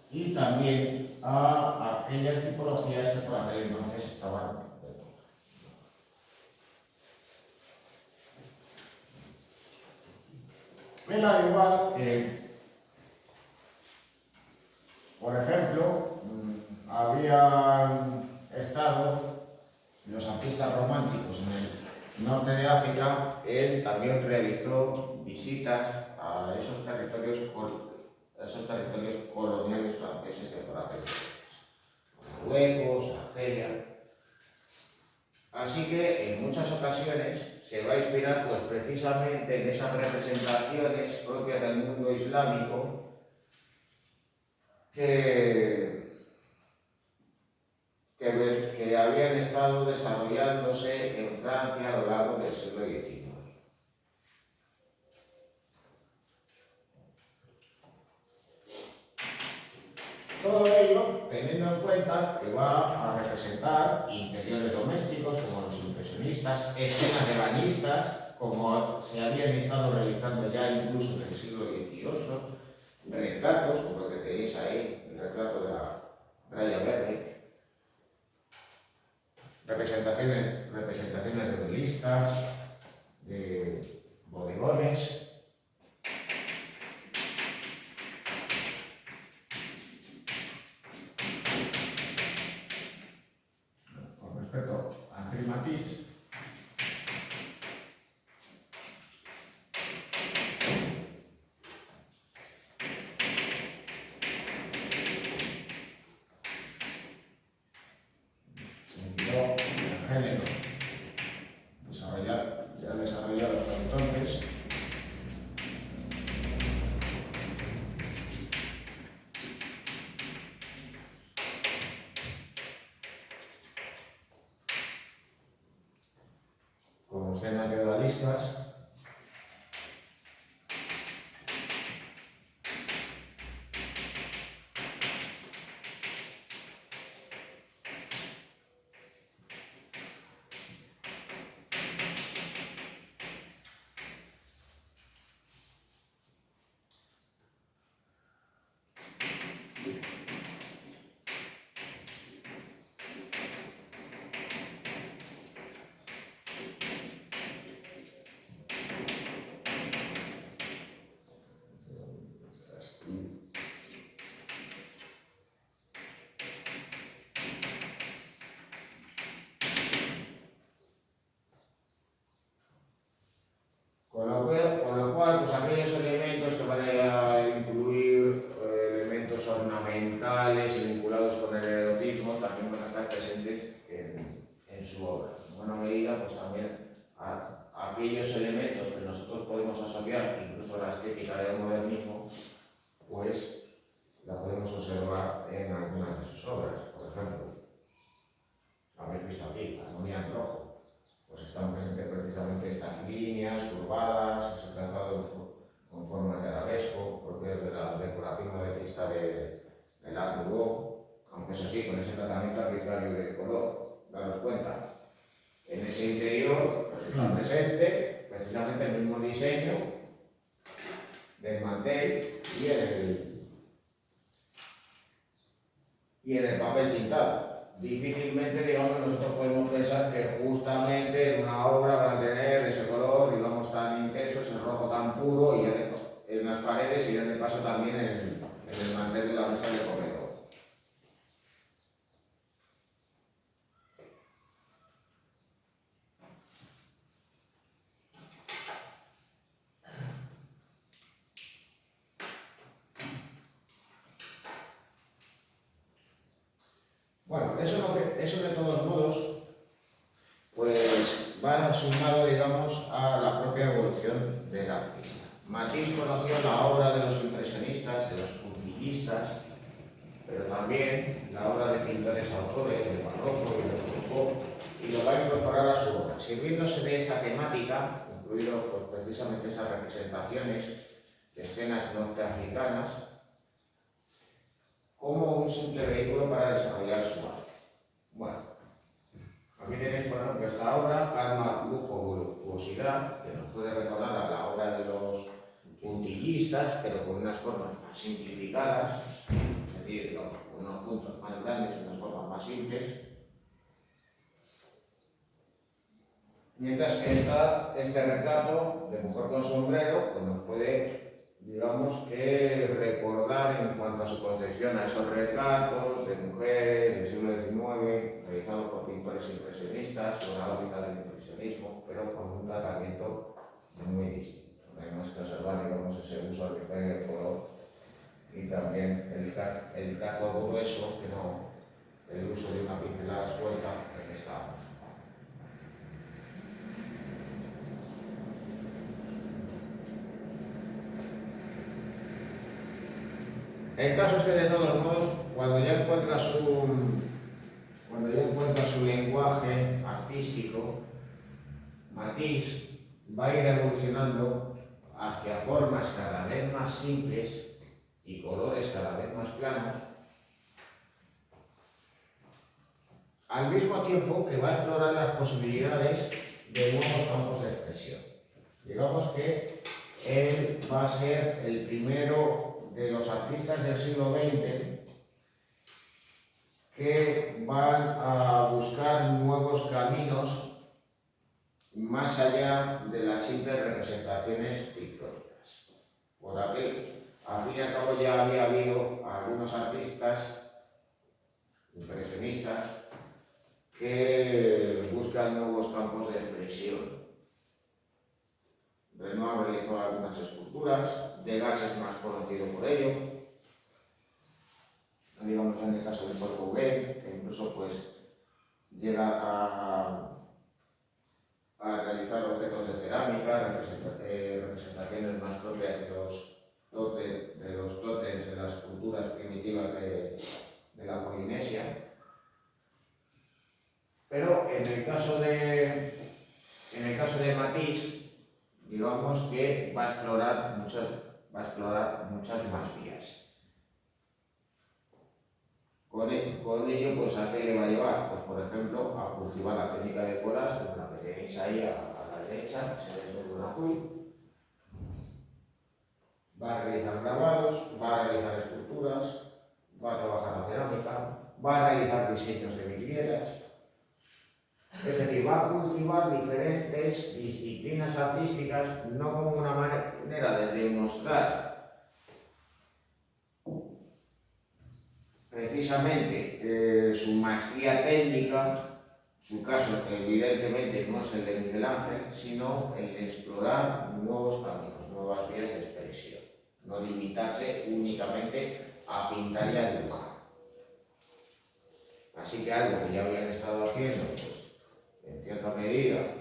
y también a aquellas tipologías que por aquel entonces estaban de moda. Él, al igual que, por ejemplo, habían estado los artistas románticos en el norte de África, él también realizó visitas a esos territorios coloniales franceses de por aquel entonces, Marruecos, Argelia. Así que en muchas ocasiones se va a inspirar pues, precisamente en esas representaciones propias del mundo islámico que habían estado desarrollándose en Francia a lo largo del siglo XIX. Todo ello teniendo en cuenta que va a representar interiores domésticos como los impresionistas, escenas de bañistas como se habían estado realizando ya incluso en el siglo XVIII, retratos como el que tenéis ahí, el retrato de la raya verde, representaciones de duelistas, de bodegones, informes con respecto a aquel matiz. Géneros ya desarrollados por entonces, como escenas de odaliscas, con lo cual, pues aquellos elementos que van a incluir elementos ornamentales y vinculados con el erotismo también van a estar presentes en su obra. En buena medida, pues también a aquellos elementos que nosotros podemos asociar, incluso a la estética del modernismo, pues la podemos observar en algunas de sus obras. Por ejemplo, habéis visto aquí, la Armonía en Rojo. Pues están presentes precisamente estas líneas curvadas, ese trazado con formas de arabesco, propias de la decoración modernista del Art Nouveau, aunque eso sí, con ese tratamiento arbitrario de color. Daros cuenta, en ese interior pues está presente precisamente el mismo diseño del mantel y en el papel pintado. Difícilmente, digamos, nosotros podemos pensar que justamente en una obra van a tener ese color, digamos, tan intenso, ese rojo tan puro, y ya en las paredes y ya de paso también en el mantel de la mesa de comedor. Bueno, eso de todos modos, pues va sumado, digamos, a la propia evolución del artista. Matisse conoció la obra de los impresionistas, de los puntillistas, pero también la obra de pintores autores del barroco y del rococó, y lo va a incorporar a su obra, sirviéndose de esa temática, incluido pues, precisamente esas representaciones de escenas norteafricanas, como un simple vehículo para desarrollar su arte. Bueno, aquí tenéis, por ejemplo, esta obra, Calma, Lujo, Voluptuosidad, que nos puede recordar a la obra de los puntillistas, pero con unas formas más simplificadas, es decir, digamos, con unos puntos más grandes, unas formas más simples. Mientras que este retrato de mujer con sombrero, pues nos puede, digamos, que recordar en cuanto a su concepción a esos retratos de mujeres del siglo XIX, realizados por pintores impresionistas sobre la órbita del impresionismo, pero con un tratamiento muy distinto. Tenemos que observar, digamos, ese uso arbitrario del color y también el trazo grueso, que no, el uso de una pincelada suelta en esta obra. El caso es que, de todos modos, cuando ya encuentra su lenguaje artístico, Matisse va a ir evolucionando hacia formas cada vez más simples y colores cada vez más planos, al mismo tiempo que va a explorar las posibilidades de nuevos campos de expresión. Digamos que él va a ser el primero de los artistas del siglo XX que van a buscar nuevos caminos más allá de las simples representaciones pictóricas. Por aquí, al fin y al cabo, ya había habido algunos artistas impresionistas que buscan nuevos campos de expresión. Renoir realizó algunas esculturas, Degas es más conocido por ello, digamos en el caso de Paul Gauguin, que incluso pues llega a realizar objetos de cerámica, representaciones más propias de los tótems de las culturas primitivas de la Polinesia. Pero en el caso de Matisse, digamos que va a explorar muchas más vías. Con ello, pues ¿a qué le va a llevar? Pues por ejemplo, a cultivar la técnica de colas, como la que tenéis ahí a la derecha, que se ve sobre un azul. Va a realizar grabados, va a realizar esculturas, va a trabajar la cerámica, va a realizar diseños de vidrieras. Es decir, va a cultivar diferentes disciplinas artísticas, no como una manera de demostrar precisamente su maestría técnica, su caso que evidentemente no es el de Miguel Ángel, sino el de explorar nuevos caminos, nuevas vías de expresión, no limitarse únicamente a pintar y a dibujar. Así que algo que ya habían estado haciendo, pues, en cierta medida,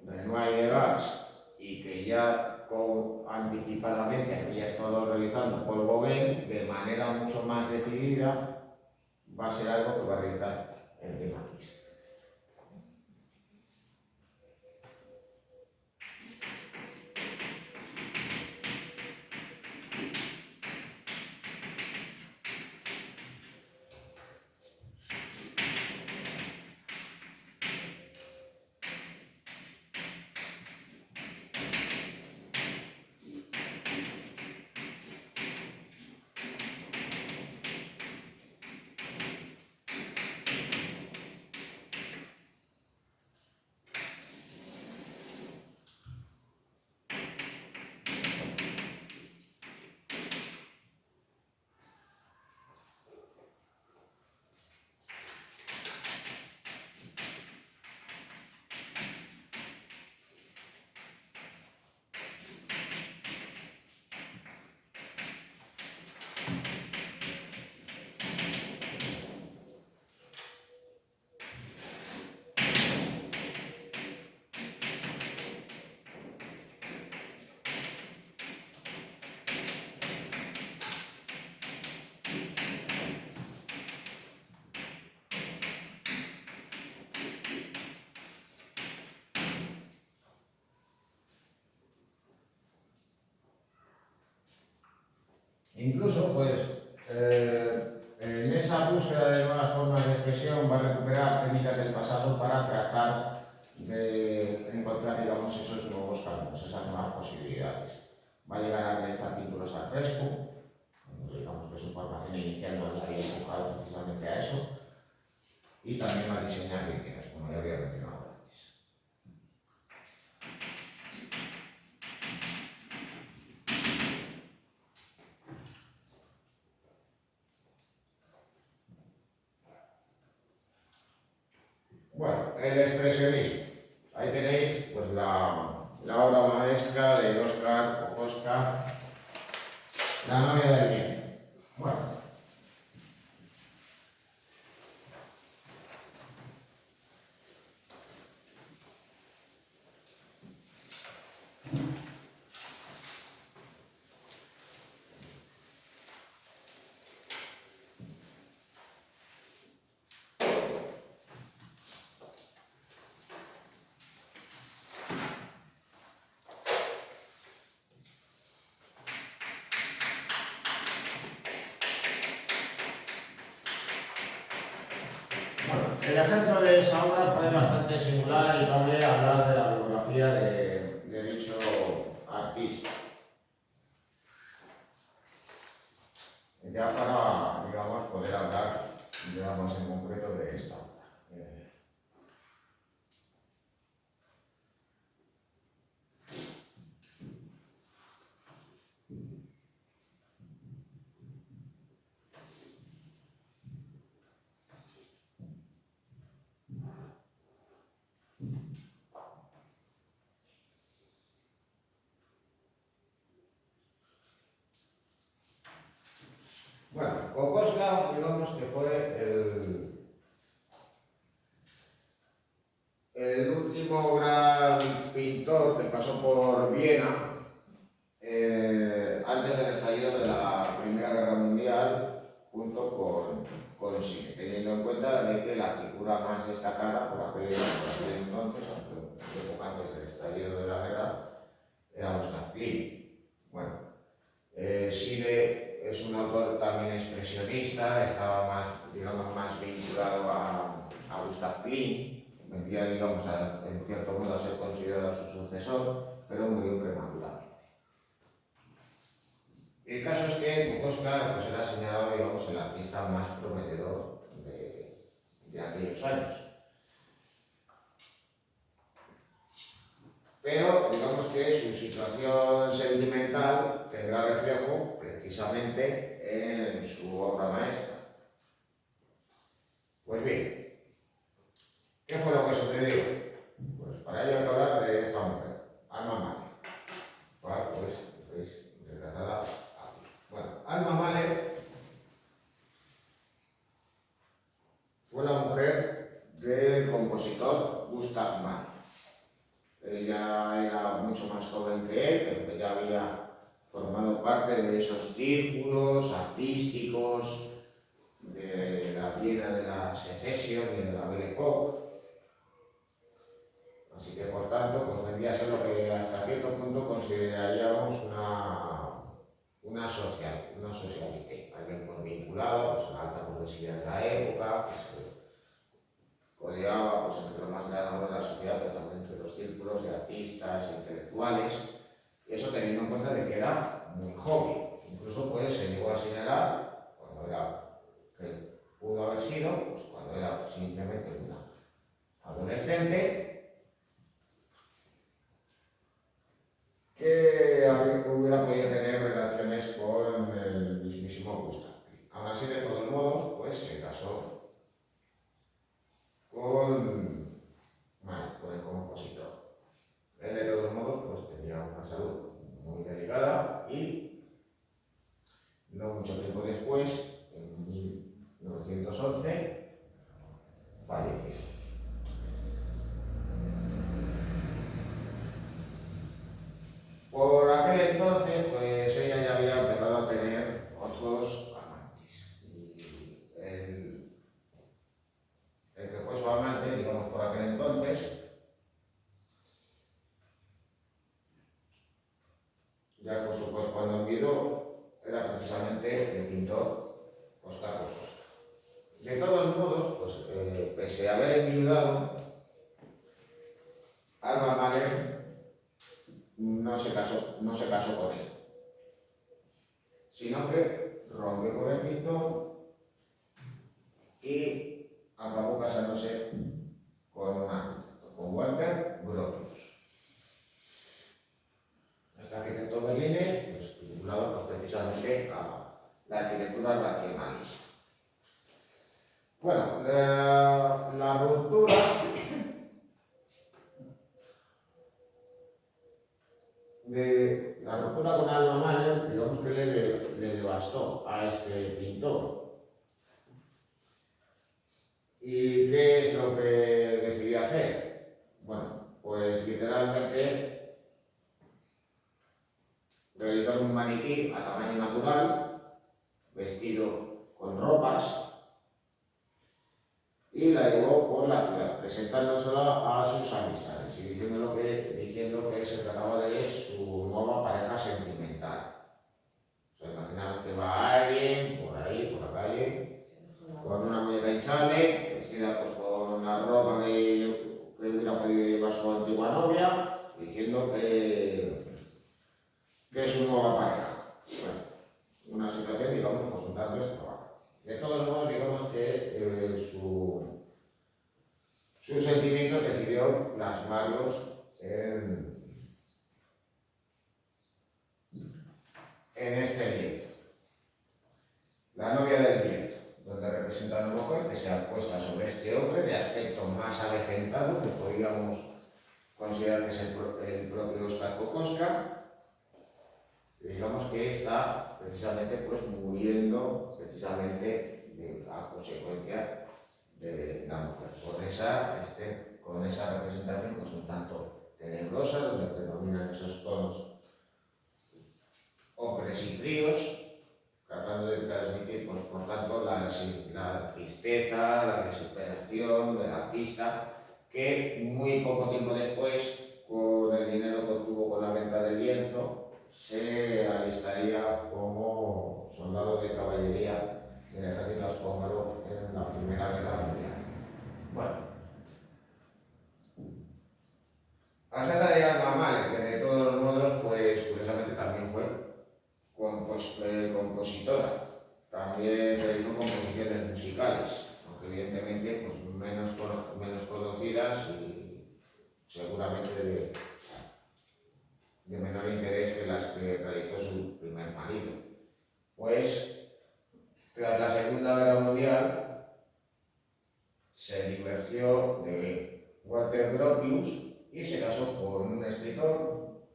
Renoir y Degas, y que ya anticipadamente había estado realizando Paul Gauguin, de manera mucho más decidida, va a ser algo que va a realizar Henri Matisse. Incluso, pues, en esa búsqueda de nuevas formas de expresión va a recuperar técnicas del pasado para tratar de encontrar, digamos, esos nuevos caminos, esas nuevas posibilidades. Va a llegar a realizar pinturas al fresco, digamos que su formación inicial no le había enfocado precisamente a eso, y también va a diseñar vidrieras, como ya había mencionado antes. Bueno, el expresionismo. Ahí tenéis pues, la obra maestra de Oskar Kokoschka, La novia del viento. Bueno, el ejemplo de esa obra fue bastante singular y cabe hablar de la biografía de dicho artista. Ya para, digamos, poder hablar, digamos, en concreto de esta obra. Kokoschka, digamos que fue el último gran pintor que pasó por Viena antes del estallido de la Primera Guerra Mundial, junto con Schiele, teniendo en cuenta de que la figura más destacada por aquel entonces, aunque un poco antes del estallido de la guerra, era Gustav Klimt. Bueno, Schiele es un autor también expresionista, estaba más, digamos, más vinculado a Gustav Klimt, vendría, digamos, en cierto modo a ser considerado su sucesor, pero murió prematuramente. El caso es que Kokoschka pues, era señalado, digamos, el artista más prometedor de aquellos años. Pero digamos que su situación sentimental tendrá reflejo precisamente en su obra maestra. Pues bien, ¿qué fue lo que sucedió? Pues para ello hay que hablar de esta mujer, Alma Mahler. Bueno, pues veis, retratada aquí. Bueno, Alma Mahler fue la mujer del compositor Gustav Mahler. Ella era mucho más joven que él, pero que ya había formado parte de esos círculos artísticos de la Viena de la Secesión y de la Belle Époque. Así que, por tanto, pues vendría a ser lo que hasta cierto punto consideraríamos una socialité, alguien pues, vinculado pues, a la alta burguesía de la época, que se codeaba pues, entre lo más grano de la sociedad, pero también entre los círculos de artistas e intelectuales, y eso teniendo en cuenta de que era muy joven. Incluso pues, se llegó a señalar, cuando era, que pudo haber sido, pues, cuando era simplemente una adolescente, que hubiera podido tener relaciones con el mismísimo Gustav. Aún así, de todos modos, pues se casó con el compositor. Él, de todos modos, pues tenía una salud muy delicada y no mucho tiempo después, en 1911, falleció. Por aquel entonces, pues ella ya había empezado a tener otros amantes. Y el que fue su amante, digamos, por aquel entonces, ya justo pues cuando enviudó, era precisamente el pintor Oskar Kokoschka. De todos modos, pues pese a haber enviudado, Alma Mahler no se casó con él, sino que rompió con el pintor y acabó casándose con un arquitecto, con Walter Gropius. Este arquitecto berlinés, pues, vinculado pues, precisamente a la arquitectura racionalista. Bueno, la ruptura con Alma Mahler, digamos que le devastó a este pintor. ¿Y qué es lo que decidió hacer? Bueno, pues literalmente realizó un maniquí a tamaño natural, vestido con ropas, y la llevó por la ciudad, presentándosela a sus amistades y diciendo que se trataba de su nueva pareja sentimental. O sea, imaginaos que va alguien por ahí, por la calle, con una muñeca hinchable, vestida pues, con la ropa que hubiera podido llevar su antigua novia, diciendo que es su nueva pareja. Bueno, una situación, digamos, pues un tanto extravagante. De todos modos, digamos que sus sentimientos decidió plasmarlos en este lienzo. La novia del viento, donde representa a una mujer que se ha puesto sobre este hombre de aspecto más avejentado, que podríamos considerar que es el propio Oskar Kokoschka. Digamos que está precisamente pues muriendo a consecuencia de la mujer, con esa representación pues un tanto tenebrosa, donde predominan esos tonos ocres y fríos, tratando de transmitir, pues, por tanto, la tristeza, la desesperación del artista, que muy poco tiempo después, con el dinero que obtuvo con la venta del lienzo, se alistaría como soldado de caballería del ejército austrohúngaro en la Primera Guerra Mundial. Bueno, acerca de Jan Mahler, que de todos los modos, pues curiosamente también fue compositora, también realizó composiciones musicales, aunque evidentemente pues, menos conocidas y seguramente de menor interés que las que realizó su primer marido. Pues tras la Segunda Guerra Mundial se divorció de Walter Gropius y se casó con un escritor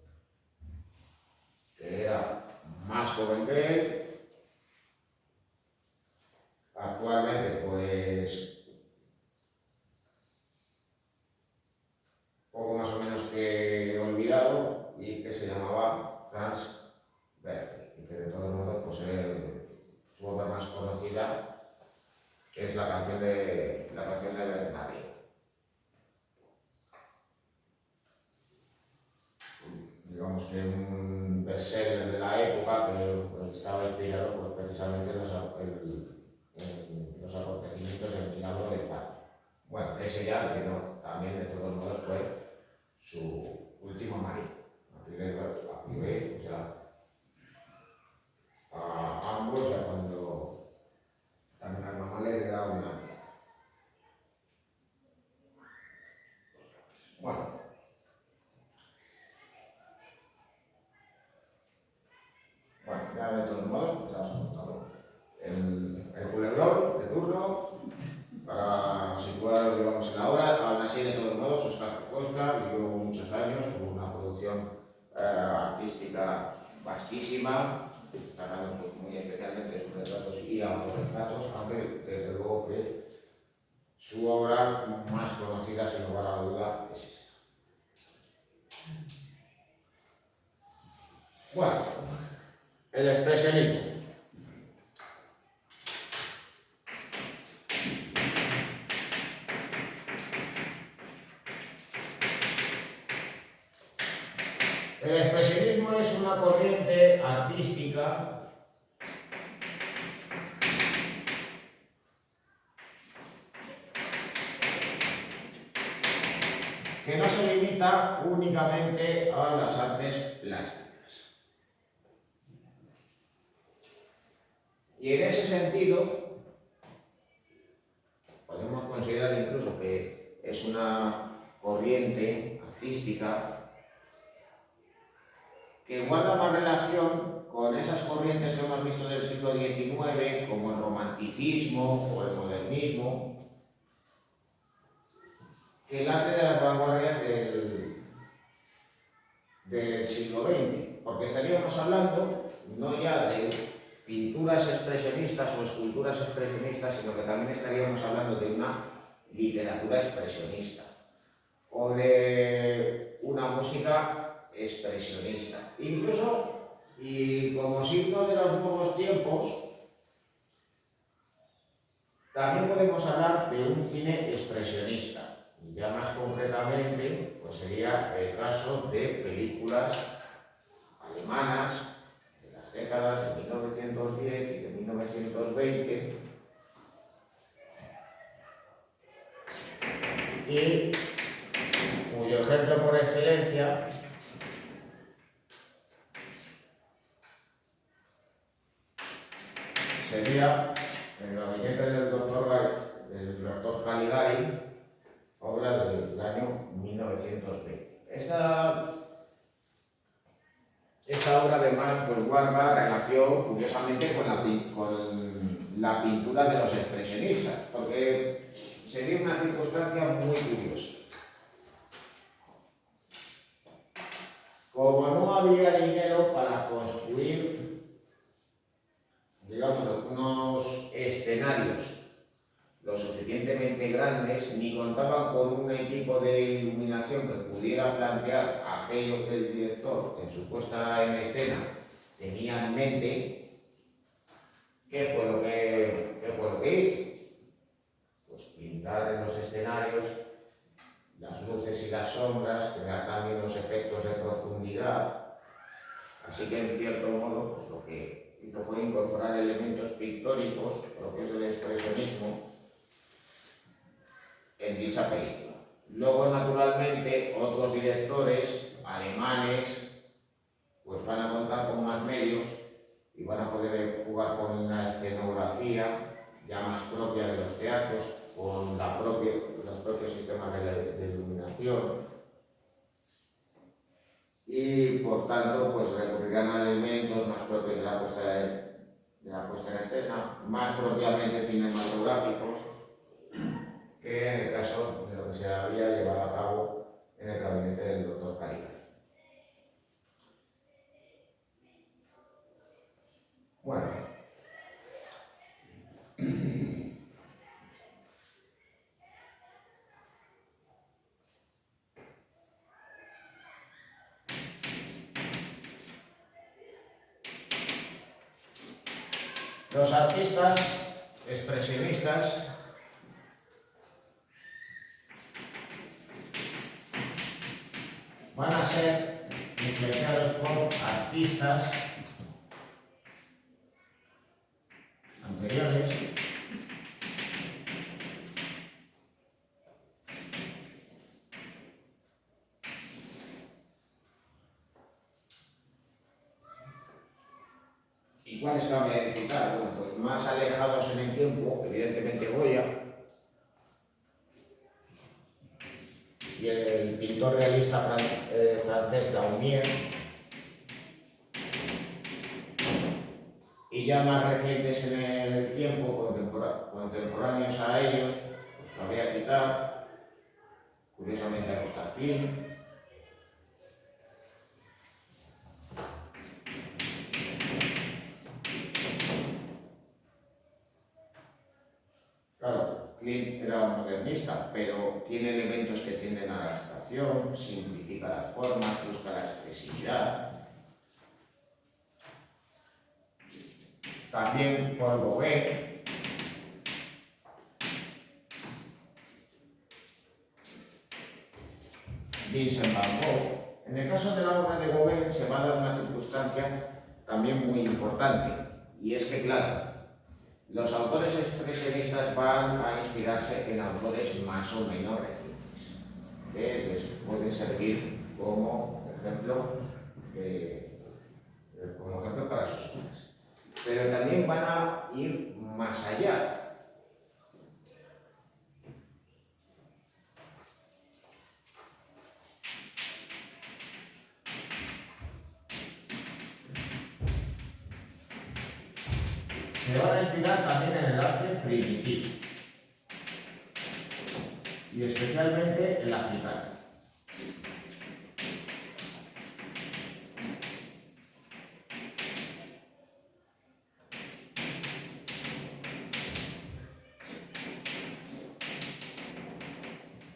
que era más joven que él. Actualmente, pues, poco más o menos que olvidado, y que se llamaba Franz Werfel, y que de todos modos, pues, su obra más conocida es la canción de Bernardino. Digamos que un bestseller de la época que estaba inspirado pues, precisamente en los acontecimientos del milagro de Fátima. Bueno, ese ya, que no, también de todos modos fue su último marido. A ambos, ya cuando también a mamá le era una anciana. Bueno, ya de todos modos, pues ya os he contado el culebrón de turno para situar, digamos, en la obra. Aún así, de todos modos, Óscar Kokoschka vivió muchos años, tuvo una producción artística vastísima, destacando pues, muy especialmente sus retratos y autorretratos, aunque desde luego que su obra más conocida, sin lugar a la duda, es esta. Bueno, el expresionismo. El expresionismo es una corriente artística que no se limita únicamente a las artes plásticas. Y en ese sentido, podemos considerar incluso que es una corriente artística que guarda más relación con esas corrientes que hemos visto del siglo XIX, como el romanticismo o el modernismo, que el arte de las vanguardias del siglo XX, porque estaríamos hablando no ya de pinturas expresionistas o esculturas expresionistas, sino que también estaríamos hablando de una literatura expresionista o de una música expresionista. Incluso, y como signo de los nuevos tiempos, también podemos hablar de un cine expresionista. Y ya más concretamente, pues sería el caso de películas alemanas de las décadas de 1910 y de 1920, y cuyo ejemplo por excelencia sería el gabinete del doctor Caligari, obra del año 1920. Esta obra además pues, guarda relación curiosamente con la pintura de los expresionistas, porque sería una circunstancia muy curiosa. Como no había dinero para construir digamos, unos escenarios lo suficientemente grandes, ni contaban con un equipo de iluminación que pudiera plantear aquello que el director en su puesta en escena tenía en mente. ¿Qué fue lo que hizo? Pues pintar en los escenarios las luces y las sombras, crear también los efectos de profundidad. Así que en cierto modo, pues lo que hizo fue incorporar elementos pictóricos propios del expresionismo en dicha película. Luego, naturalmente, otros directores alemanes pues van a contar con más medios y van a poder jugar con una escenografía ya más propia de los teatros, con los propios sistemas de iluminación, y por tanto pues recurrirán a elementos más propios de la puesta en escena, más propiamente cinematográficos, que en el caso de lo que se había llevado a cabo en el gabinete del doctor Caligari. Bueno, los artistas expresionistas van a ser influenciados por artistas anteriores y cuáles cabe citar. Bueno, pues más alejados en el tiempo, evidentemente Goya y el pintor realista francés Daumier, y ya más recientes en el tiempo, contemporáneos a ellos, pues cabría citar curiosamente a Gustav Klimt, claro, Klimt era un modernista, pero tiene elementos que tienden a la abstracción, simplifica las formas, busca la expresividad. También Paul Gauguin, Vincent van Gogh. En el caso de la obra de Gauguin se va a dar una circunstancia también muy importante, y es que, claro, los autores expresionistas van a inspirarse en autores más o menos recientes, que les pueden servir como ejemplo para sus obras. Pero también van a ir más allá. Se van a inspirar también en el arte primitivo, y especialmente el africano.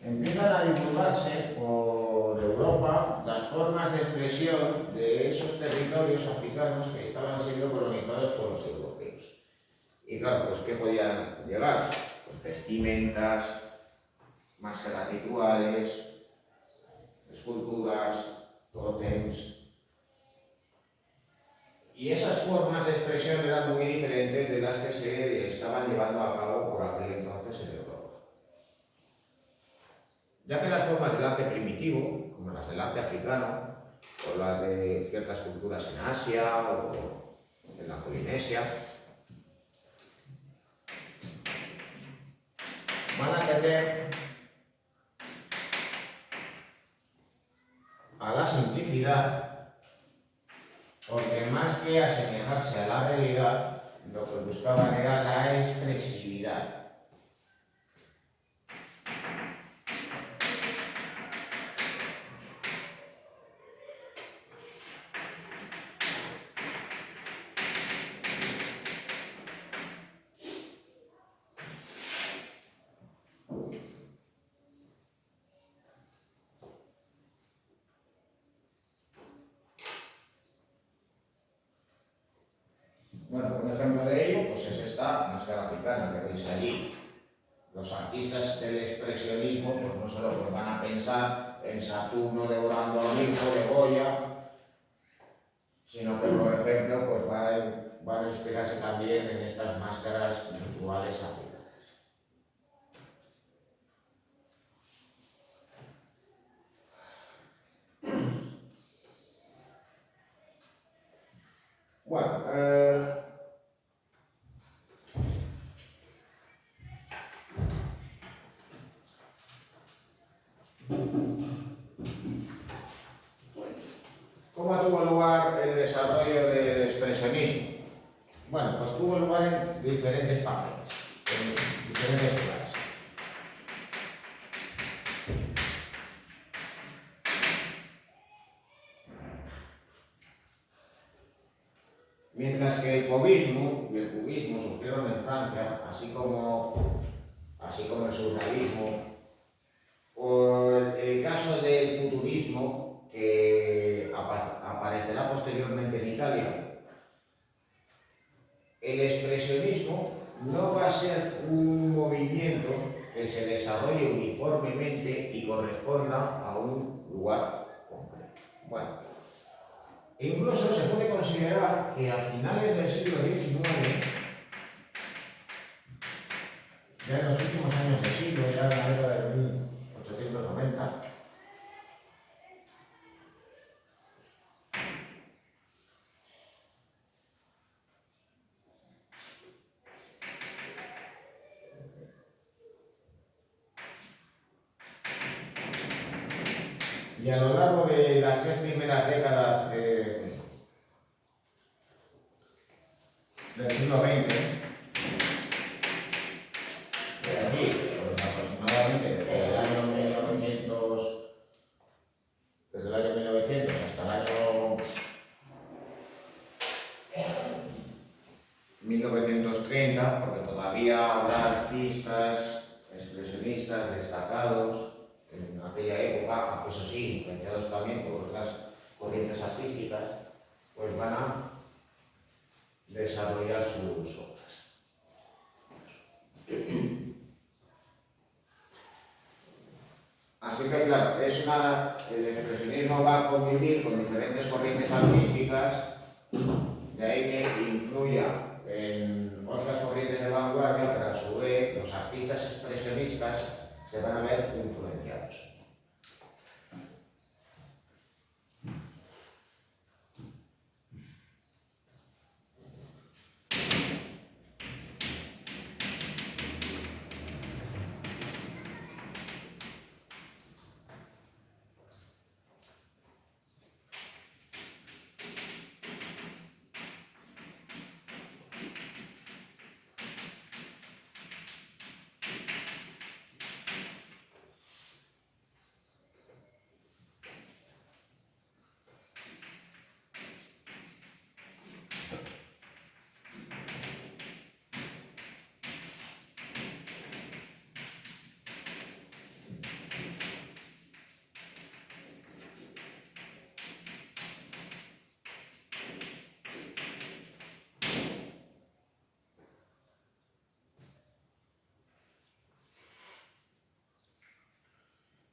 Empiezan a divulgarse por Europa las formas de expresión de esos territorios africanos que estaban siendo colonizados por los europeos. Y claro, pues ¿qué podían llegar? Pues vestimentas, máscaras rituales, esculturas, tótems. Y esas formas de expresión eran muy diferentes de las que se estaban llevando a cabo por aquel entonces en Europa. Ya que las formas del arte primitivo, como las del arte africano, o las de ciertas culturas en Asia o en la Polinesia, van a tender a la simplicidad, porque más que asemejarse a la realidad, lo que buscaban era la expresividad. esta máscara africana que veis allí. Los artistas del expresionismo pues no solo pues, van a pensar en Saturno devorando a un hijo de Goya, sino que, por ejemplo, pues van a inspirarse también en estas máscaras rituales africanas. Bueno, ¿cómo tuvo lugar el desarrollo del expresionismo? Bueno, pues tuvo lugar en diferentes papeles, en diferentes lugares. Mientras que el fauvismo y el cubismo surgieron en Francia, así como el surrealismo, o el caso del futurismo, que aparecerá posteriormente en Italia, el expresionismo no va a ser un movimiento que se desarrolle uniformemente y corresponda a un lugar concreto. Bueno, incluso se puede considerar que a finales del siglo XIX, ya en los últimos años del siglo, ya en la década de 1890, y a lo largo de las 3 primeras décadas del siglo XX, de aquí, pues aproximadamente desde el año 1900 hasta el año 1930, porque todavía habrá artistas, expresionistas destacados en aquella época, aunque eso sí, influenciados también por otras corrientes artísticas, pues van a desarrollar sus obras. Así que claro, el expresionismo va a convivir con diferentes corrientes artísticas, de ahí que influya en otras corrientes de vanguardia, pero a su vez los artistas expresionistas se van a ver influenciados.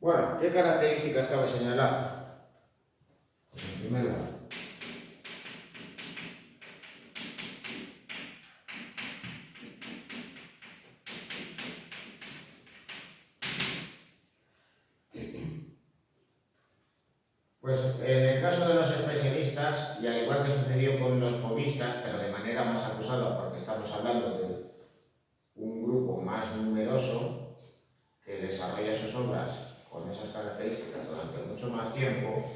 Bueno, ¿qué características cabe señalar? En primer lugar, pues en el caso de los expresionistas, y al igual que sucedió con los fauvistas, pero de manera más acusada porque estamos hablando de un grupo más numeroso que desarrolla sus obras con esas características durante mucho más tiempo,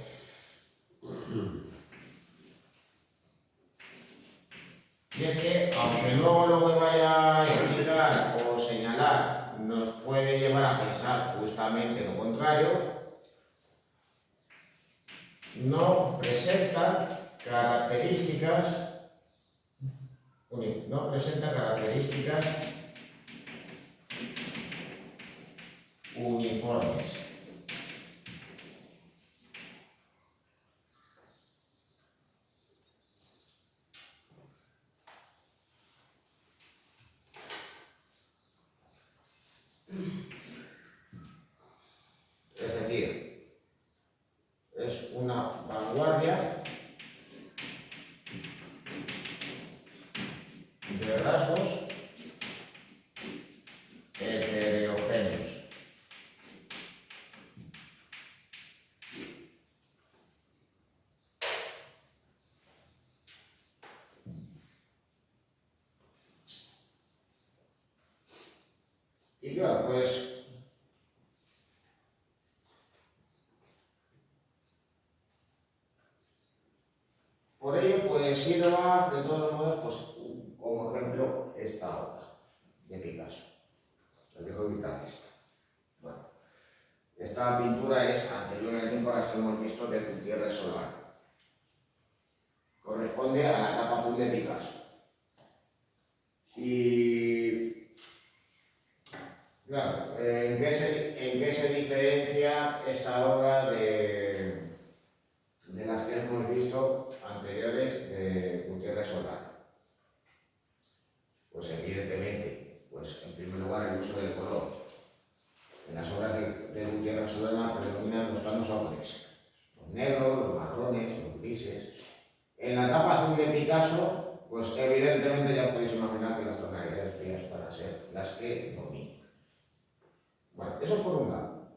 y es que, aunque luego lo que vaya a explicar o señalar nos puede llevar a pensar justamente lo contrario, no presentan características uniformes. Bueno, pues por ello pues sirva de todos modos pues, como ejemplo esta obra de Picasso, el viejo guitarrista. Bueno, esta pintura es anterior en el tiempo a las que hemos visto de Gutiérrez Solana. Corresponde a la etapa azul de Picasso. Y claro, ¿en qué se diferencia esta obra de las que hemos visto anteriores de Gutiérrez Solana? Pues evidentemente, pues en primer lugar el uso del color. En las obras de Gutiérrez Solana predominan los tonos ocres, los negros, los marrones, los grises. En la etapa azul de Picasso, pues evidentemente ya podéis imaginar que las tonalidades frías van a ser las que dominan. Bueno, eso por un lado.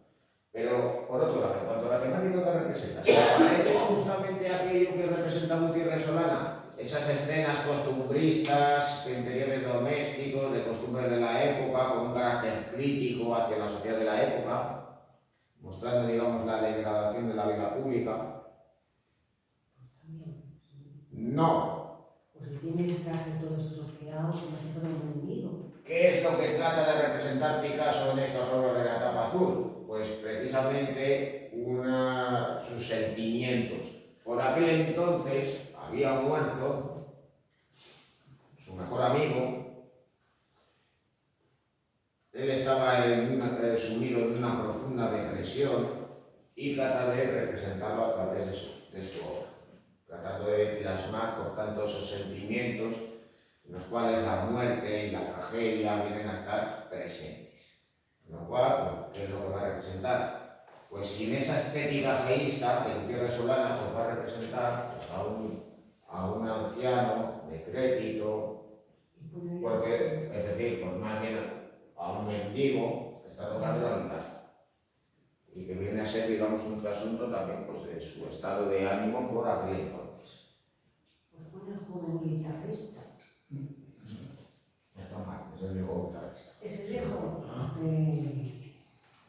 Pero por otro lado, en cuanto a la temática que representa, ¿se parece justamente a aquello que representa Gutiérrez Solana? Esas escenas costumbristas, de interiores domésticos, de costumbres de la época, con un carácter crítico hacia la sociedad de la época, mostrando, digamos, la degradación de la vida pública. No. Pues si tiene el traje todo estropeado, como si fuera un mendigo. ¿Qué es lo que trata de representar Picasso en estas obras de la etapa azul? Pues precisamente sus sentimientos. Por aquel entonces había muerto su mejor amigo. Él estaba sumido en una profunda depresión y trata de representarlo a través de su obra, tratando de plasmar, por tanto, esos sentimientos en los cuales la muerte y la tragedia vienen a estar presentes. Con lo cual, ¿qué es lo que va a representar? Pues sin esa estética feísta de Gutiérrez Solana, pues va a representar pues, a un anciano decrépito, porque, es decir, pues más bien a un mendigo que está tocando la guitarra y que viene a ser, digamos, un asunto también pues, de su estado de ánimo por aquel entonces. Pues pone el joven guitarrista. Está mal, es el viejo guitarrista. Es el viejo.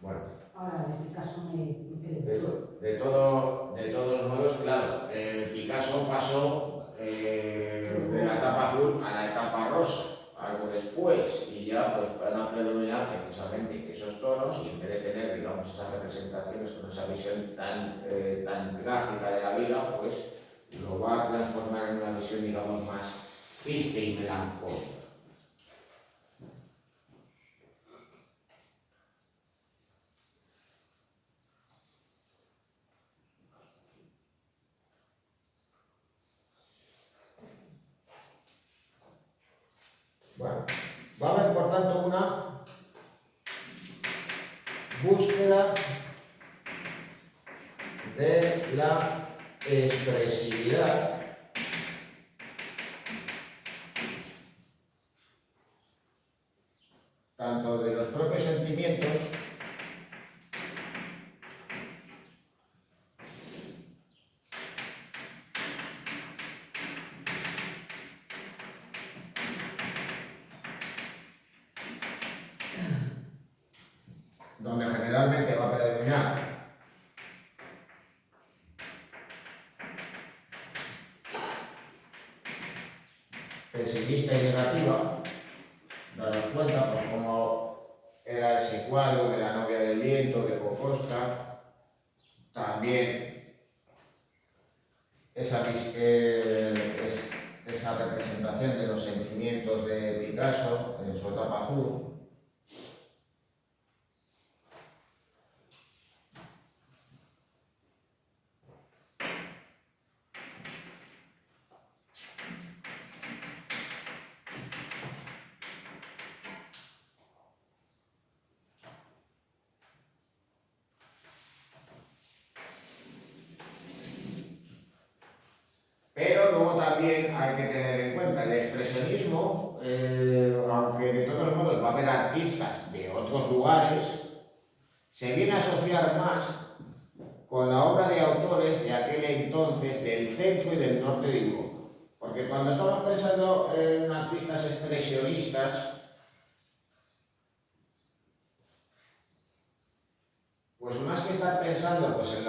Bueno. Ahora, de Picasso De todos modos, claro, Picasso pasó de la etapa azul a la etapa rosa, algo después, y ya pues van a predominar precisamente esos tonos, y en vez de tener, digamos, esas representaciones con esa visión tan trágica de la vida, pues lo va a transformar en una visión, digamos, más triste y melancólica. Bueno, va a haber por tanto una búsqueda de la expresividad tanto de los propios sentimientos donde generalmente va a predominar pesimista y negativa. Daros cuenta por cómo era ese cuadro de la novia del viento de Kokoschka, también esa representación de los sentimientos de Picasso en su etapa azul. Pero luego también hay que tener en cuenta el expresionismo, aunque de todos modos va a haber artistas de otros lugares, se viene a asociar más con la obra de autores de aquel entonces del centro y del norte de Europa. Porque cuando estamos pensando en artistas expresionistas, pues más que estar pensando pues, en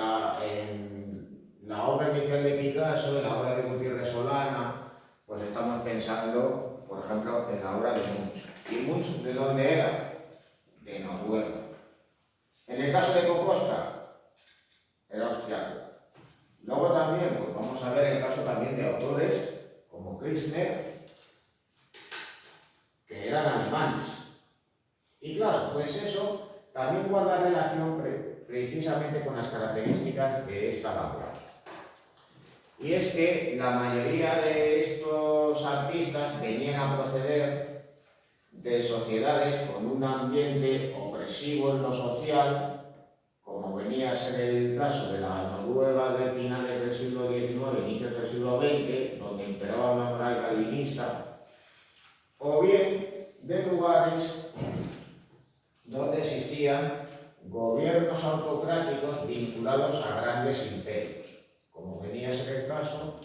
la obra inicial de Picasso, en la obra de Gutiérrez Solana, pues estamos pensando, por ejemplo, en la obra de Munch. ¿Y Munch de dónde era? De Noruega. En el caso de Kokoschka, era austriaco. Luego también, pues vamos a ver el caso también de autores como Kirchner, que eran alemanes. Y claro, pues eso también guarda relación precisamente con las características de esta vanguardia. Y es que la mayoría de estos artistas venían a proceder de sociedades con un ambiente opresivo en lo social, como venía a ser el caso de la Noruega de finales del siglo XIX, inicios del siglo XX, donde imperaba una moral calvinista, o bien de lugares donde existían gobiernos autocráticos vinculados a grandes imperios, como venía a ser el caso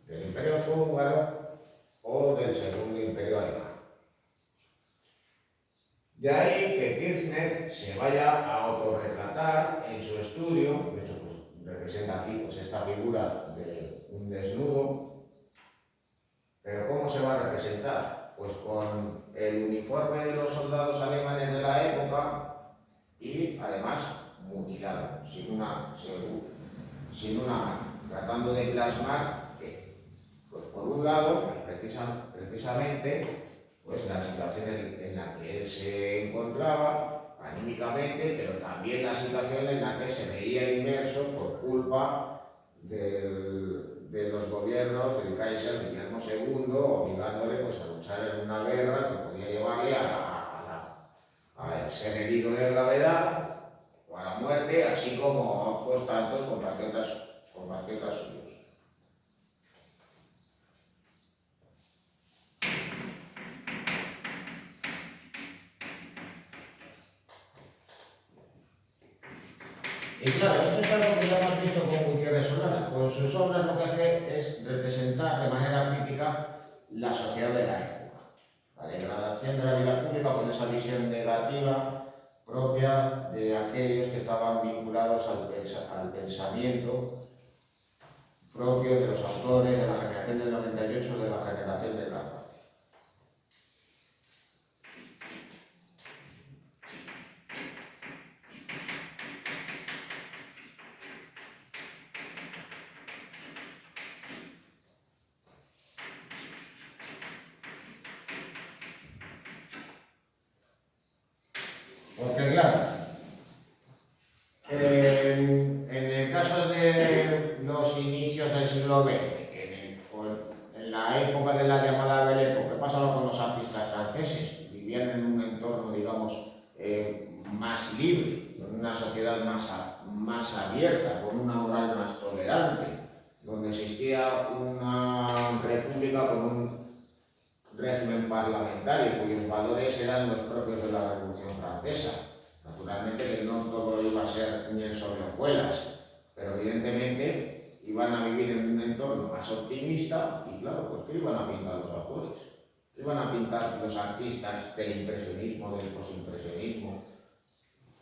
del Imperio Austrohúngaro o del Segundo Imperio Alemán. De ahí que Kirchner se vaya a autorretratar en su estudio, de hecho pues, representa aquí pues, esta figura de un desnudo, pero ¿cómo se va a representar? Pues con el uniforme de los soldados alemanes de la época y además mutilado, sin una mano, tratando de plasmar que, pues por un lado, precisamente, pues la situación en la que él se encontraba anímicamente, pero también la situación en la que se veía inmerso por culpa de los gobiernos del Kaiser Guillermo II, obligándole pues, a luchar en una guerra que podía llevarle a ser herido de gravedad o a la muerte, así como a otros tantos compatriotas suyos. Y claro, esto es algo que ya hemos visto con Gutiérrez Solana. Con sus obras lo que hace es representar de manera crítica la sociedad de la época. La degradación de la vida pública con esa visión negativa propia de aquellos que estaban vinculados al pensamiento propio de los autores de la generación del 98, de la generación del 14. Porque claro, en el caso de los inicios del siglo XX, en la época de la llamada Belle Époque, ¿qué pasaba con los artistas franceses? Vivían en un entorno, digamos, más libre, con una sociedad más abierta, con una moral más tolerante, donde existía una república con un régimen parlamentario cuyos valores eran los propios de la Revolución Francesa. Naturalmente que no todo iba a ser miel sobre hojuelas, pero evidentemente iban a vivir en un entorno más optimista y claro, pues ¿qué iban a pintar los autores? ¿Qué iban a pintar los artistas del impresionismo, del posimpresionismo,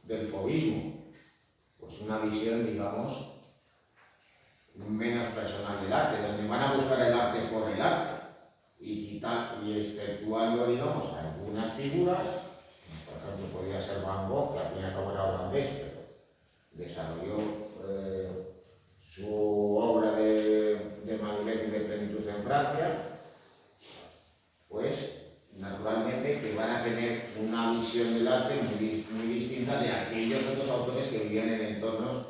del fauvismo? Pues una visión, digamos, menos personal del arte, donde van a buscar el arte por el arte y exceptuando, digamos, algunas figuras. Por ejemplo, podía ser Van Gogh, que al fin y al cabo era holandés, pero desarrolló su obra de madurez y de plenitud en Francia, pues naturalmente que van a tener una visión del arte muy distinta de aquellos otros autores que vivían en entornos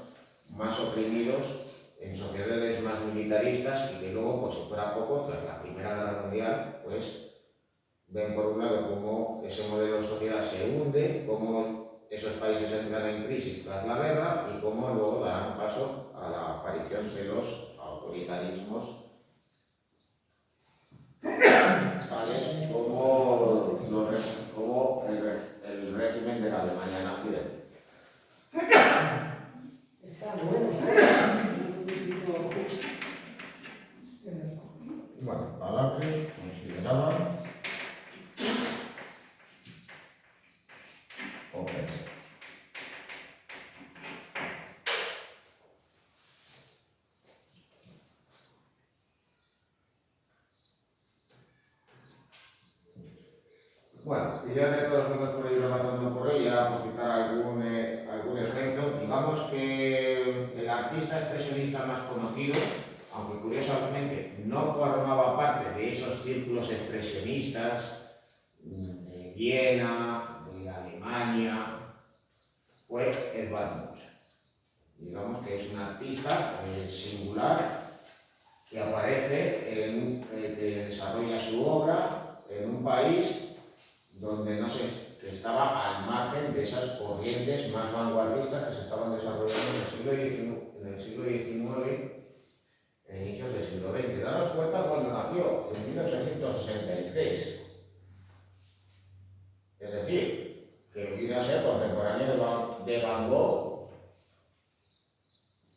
más oprimidos, en sociedades más militaristas y que luego, pues si fuera poco, tras la Primera Guerra Mundial, pues ven por un lado cómo ese modelo de sociedad se hunde, cómo esos países entran en crisis tras la guerra y cómo luego darán paso a la aparición de los autoritarismos tales como el régimen de la Alemania nazi. Está bueno. Bueno, Balake consideraba opresión. Bueno, y ya de todos modos por ir rematando por ella, por citar algún ejemplo, digamos que el artista expresionista más conocido, aunque curiosamente no formaba parte de esos círculos expresionistas de Viena, de Alemania, fue Edvard Munch. Digamos que es un artista singular que aparece, que desarrolla su obra en un país donde que estaba al margen de esas corrientes más vanguardistas que se estaban desarrollando en el siglo XIX e inicios del siglo XX. Daros cuenta cuando nació, en 1863. Es decir, que viene a ser contemporáneo de Van Gogh,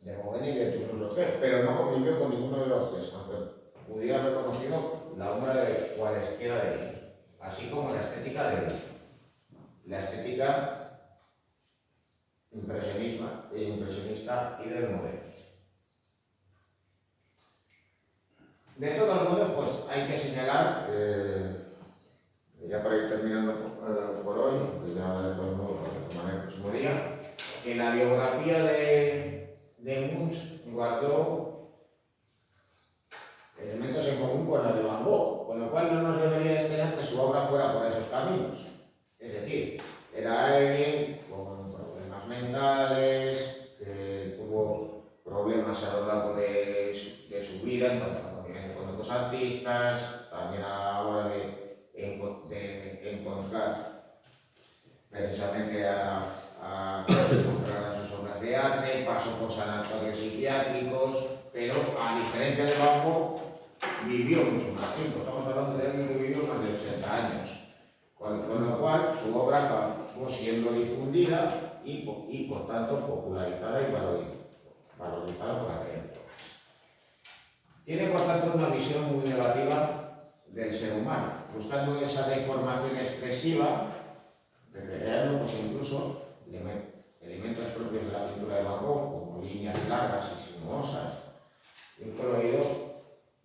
de Gauguin y de Toulouse-Lautrec, pero no convivió con ninguno de los tres, aunque pudiera haber conocido la obra de cualesquiera de ellos, así como la estética impresionista y del moderno. De todos modos, pues hay que señalar, ya para ir terminando por hoy, pues ya de todos modos lo retomaré el próximo día, que la biografía de Munch guardó elementos en común con la de Van Gogh, con lo cual no nos debería extrañar que su obra fuera por esos caminos. Es decir, era alguien con problemas mentales, que tuvo problemas a lo largo de su vida en cuanto a la convivencia con otros artistas, también a la hora de encontrar precisamente a encontrar sus obras de arte, pasó por sanatorios psiquiátricos, pero a diferencia de Van Gogh, vivió mucho más tiempo. Estamos hablando de alguien que vivió más de 80 años. Con lo cual, su obra acabó siendo difundida y por tanto popularizada y valorizada por la gente. Tiene por tanto una visión muy negativa del ser humano, buscando esa deformación expresiva, recreando pues incluso elementos propios de la pintura de Van Gogh, como líneas largas y sinuosas, y un colorido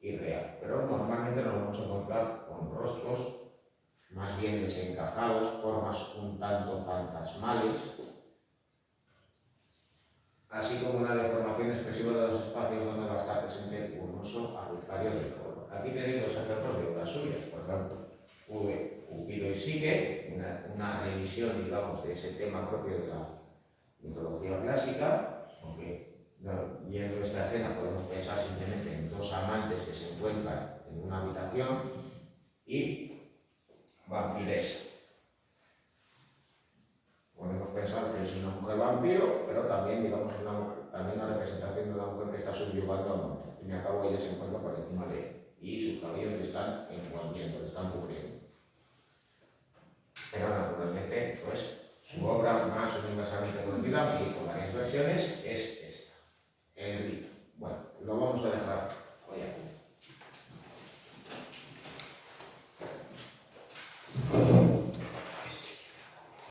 irreal. Pero normalmente nos vamos a encontrar con rostros más bien desencajados, formas un tanto fantasmales, así como una deformación expresiva de los espacios donde va a estar presente un uso arbitrario del color. Aquí tenéis dos ejemplos de obras suyas, por ejemplo, Cupido y Psique, una revisión, digamos, de ese tema propio de la mitología clásica, aunque viendo esta escena podemos pensar simplemente en dos amantes que se encuentran en una habitación, y Vampiresa. Podemos pensar que es una mujer vampiro, pero también, digamos, también la representación de una mujer que está subyugando a un hombre. Al fin y al cabo, ella se encuentra por encima de él y sus cabellos le están envolviendo, le están cubriendo.